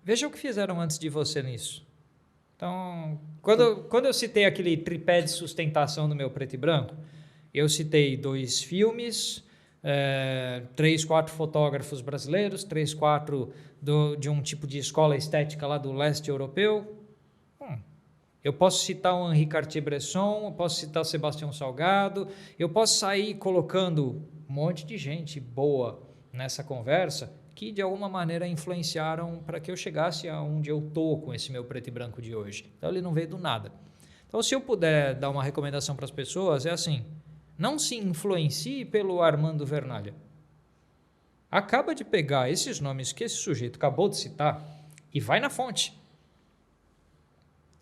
B: Veja o que fizeram antes de você nisso. Então, quando eu citei aquele tripé de sustentação do meu preto e branco, eu citei 2 filmes, 3, 4 fotógrafos brasileiros, 3, 4 de um tipo de escola estética lá do leste europeu. Eu posso citar o Henri Cartier-Bresson, eu posso citar o Sebastião Salgado, eu posso sair colocando um monte de gente boa nessa conversa que de alguma maneira influenciaram para que eu chegasse aonde eu estou com esse meu preto e branco de hoje. Então ele não veio do nada. Então se eu puder dar uma recomendação para as pessoas, é assim, não se influencie pelo Armando Vernalha. acaba de pegar esses nomes que esse sujeito acabou de citar e vai na fonte.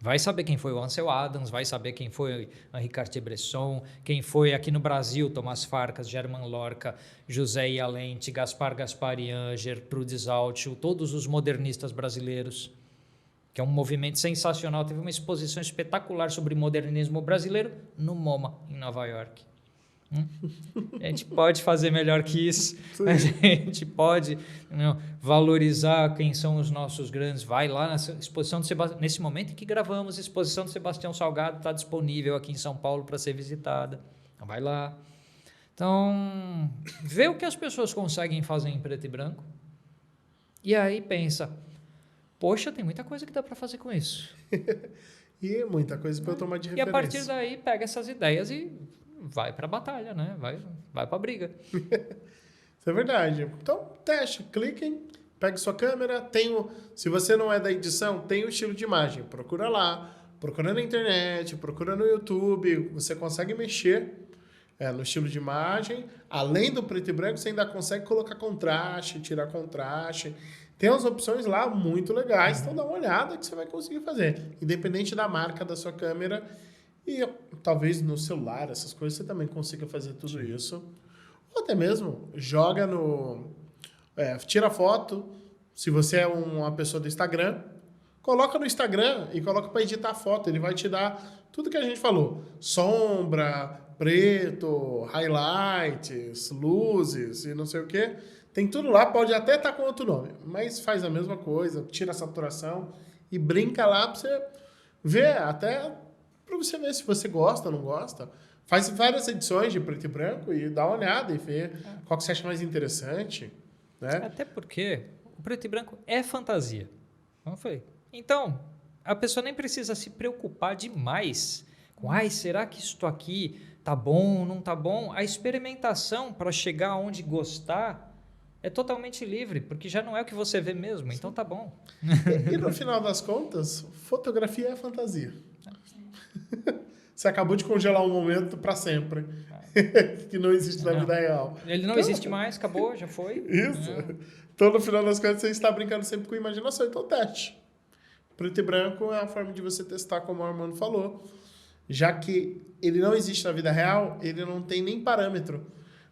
B: Vai saber quem foi o Ansel Adams, vai saber quem foi Henri Cartier-Bresson, quem foi aqui no Brasil, Tomás Farkas, Germán Lorca, José Ialente, Gaspar Gasparian, Gertrudes Altschul, todos os modernistas brasileiros, que é um movimento sensacional. Teve uma exposição espetacular sobre modernismo brasileiro no MoMA, em Nova York. A gente pode fazer melhor que isso. Sim. A gente pode valorizar quem são os nossos grandes. Vai lá na exposição do Sebastião. Nesse momento em que gravamos, a exposição do Sebastião Salgado está disponível aqui em São Paulo para ser visitada. Vai lá. Então, vê o que as pessoas conseguem fazer em preto e branco. E aí pensa, poxa, tem muita coisa que dá para fazer com isso.
A: E muita coisa para eu tomar de referência.
B: E a partir daí, pega essas ideias e vai para a batalha, né? Vai para a briga.
A: Isso é verdade. Então, teste, cliquem, pegue sua câmera, se você não é da edição, tem o estilo de imagem. Procura lá, procura na internet, procura no YouTube, você consegue mexer no estilo de imagem. Além do preto e branco, você ainda consegue colocar contraste, tirar contraste. Tem umas opções lá muito legais, então dá uma olhada que você vai conseguir fazer. Independente da marca da sua câmera. E talvez no celular, essas coisas, você também consiga fazer tudo isso. Ou até mesmo joga tira foto. Se você é uma pessoa do Instagram, coloca no Instagram e coloca para editar a foto. Ele vai te dar tudo que a gente falou. Sombra, preto, highlights, luzes e não sei o quê. Tem tudo lá, pode até estar com outro nome. Mas faz a mesma coisa, tira a saturação e brinca lá para você ver até... para você ver se você gosta ou não gosta. Faz várias edições de preto e branco e dá uma olhada e vê qual que você acha mais interessante. Né?
B: Até porque o preto e branco é fantasia. Como eu falei. Então, a pessoa nem precisa se preocupar demais com será que isto aqui tá bom, não tá bom? A experimentação para chegar onde gostar é totalmente livre, porque já não é o que você vê mesmo, então tá bom.
A: E no final das contas, fotografia é fantasia. Você acabou de congelar um momento para sempre. Que não existe na vida real.
B: Ele não existe mais, acabou, já foi.
A: Isso. Então, no final das contas, você está brincando sempre com imaginação. Então, teste. Preto e branco é uma forma de você testar, como o Armando falou. Já que ele não existe na vida real, ele não tem nem parâmetro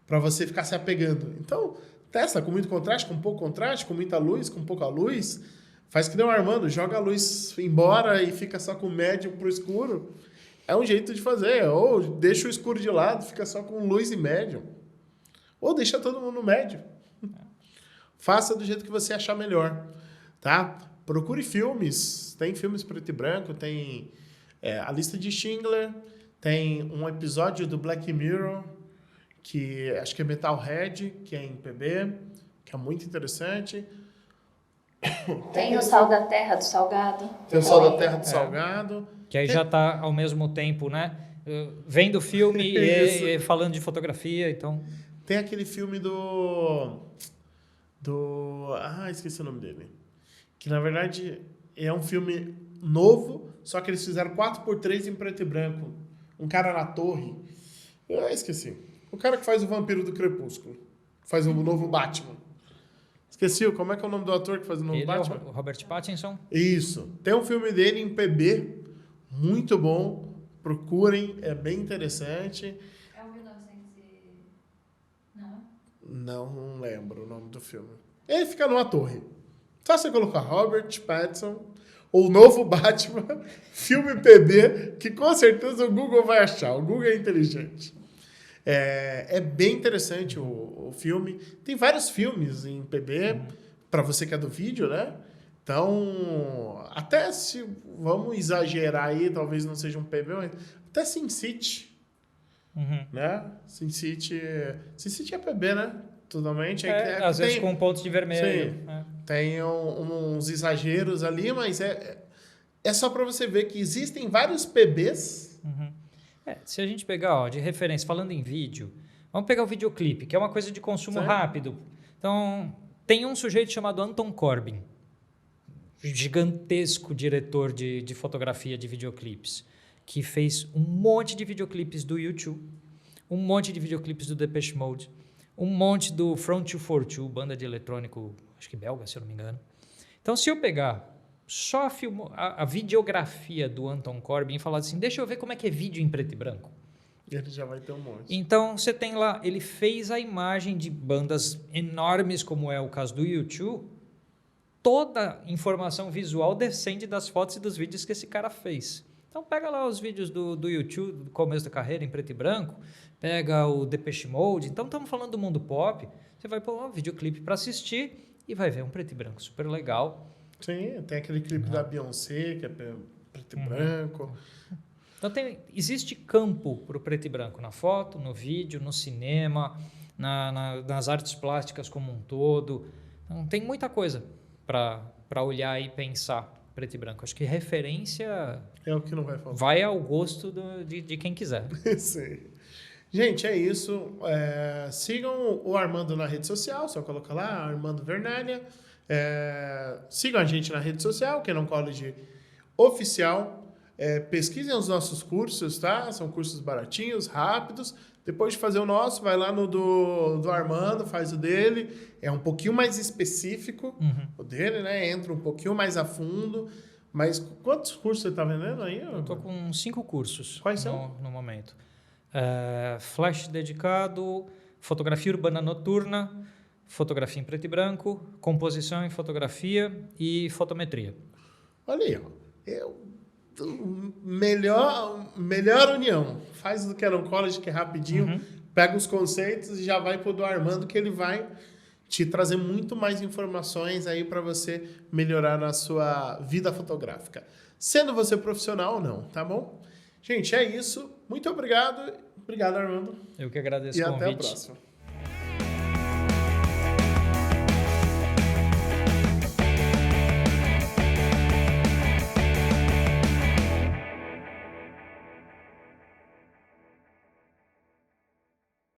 A: para você ficar se apegando. Então, testa com muito contraste, com pouco contraste, com muita luz, com pouca luz. Faz que nem o Armando, joga a luz embora e fica só com o médio pro escuro. É um jeito de fazer. Ou deixa o escuro de lado, fica só com luz e médio. Ou deixa todo mundo no médio. Faça do jeito que você achar melhor. Tá? Procure filmes. Tem filmes preto e branco, tem a lista de Schindler, tem um episódio do Black Mirror, que acho que é Metalhead, que é em PB, que é muito interessante.
C: Tem o Sal da Terra do Salgado.
A: Tem o Sal da Terra do Salgado.
B: Que aí já está ao mesmo tempo, né? Vendo o filme e falando de fotografia, então...
A: Tem aquele filme esqueci o nome dele. Que, na verdade, é um filme novo, só que eles fizeram 4x3 em preto e branco. Um cara na torre. Eu esqueci. O cara que faz o Vampiro do Crepúsculo. Faz o novo Batman. Esqueci, como é que é o nome do ator que faz o novo Batman?
B: É o Robert Pattinson.
A: Isso. Tem um filme dele em PB, muito bom. Procurem, é bem interessante.
C: É o 1900 Não?
A: Não lembro o nome do filme. Ele fica numa torre. Só você colocar Robert Pattinson, ou novo Batman, filme PB, que com certeza o Google vai achar. O Google é inteligente. É bem interessante o filme. Tem vários filmes em PB, para você que é do vídeo, né? Então, até se vamos exagerar aí, talvez não seja um PB, mas até Sin City. Né? Sin City é PB, né? Totalmente.
B: Às vezes com pontos de vermelho.
A: Sim, tem uns exageros ali, mas é só para você ver que existem vários PBs.
B: Se a gente pegar de referência, falando em vídeo, vamos pegar o videoclipe, que é uma coisa de consumo rápido. Então, tem um sujeito chamado Anton Corbijn, gigantesco diretor de fotografia de videoclipes, que fez um monte de videoclipes do U2, um monte de videoclipes do Depeche Mode, um monte do Front 242, banda de eletrônico, acho que belga, se eu não me engano. Então, se eu pegar só a videografia do Anton Corbijn e falar assim, deixa eu ver como é que é vídeo em preto e branco.
A: Ele já vai ter um monte.
B: Então, você tem lá, ele fez a imagem de bandas enormes, como é o caso do U2, toda informação visual descende das fotos e dos vídeos que esse cara fez. Então, pega lá os vídeos do U2, do começo da carreira, em preto e branco, pega o Depeche Mode, então estamos falando do mundo pop, você vai pôr um videoclipe para assistir e vai ver um preto e branco super legal.
A: Sim, tem aquele clipe da Beyoncé, que é preto e branco.
B: Então, existe campo para o preto e branco na foto, no vídeo, no cinema, nas artes plásticas como um todo. Então, tem muita coisa para olhar e pensar preto e branco. Acho que referência
A: É o que não vai faltar.
B: vai ao gosto de quem quiser.
A: Sim. Gente, é isso. Sigam o Armando na rede social, só coloca lá, Armando Vernalha. Sigam a gente na rede social, Canon College Oficial. Pesquisem os nossos cursos, tá? São cursos baratinhos, rápidos. Depois de fazer o nosso, vai lá no do Armando, faz o dele. É um pouquinho mais específico, o dele, né? Entra um pouquinho mais a fundo. Mas quantos cursos você está vendendo aí?
B: Eu estou com 5 cursos.
A: Quais são?
B: No momento. Flash dedicado, fotografia urbana noturna, fotografia em preto e branco, composição em fotografia e fotometria.
A: Olha aí, ó. Melhor união. Faz do Canon College, que é rapidinho, pega os conceitos e já vai pro do Armando, que ele vai te trazer muito mais informações aí para você melhorar na sua vida fotográfica. Sendo você profissional ou não, tá bom? Gente, é isso. Muito obrigado. Obrigado, Armando.
B: Eu que agradeço
A: e
B: o convite.
A: até a próxima.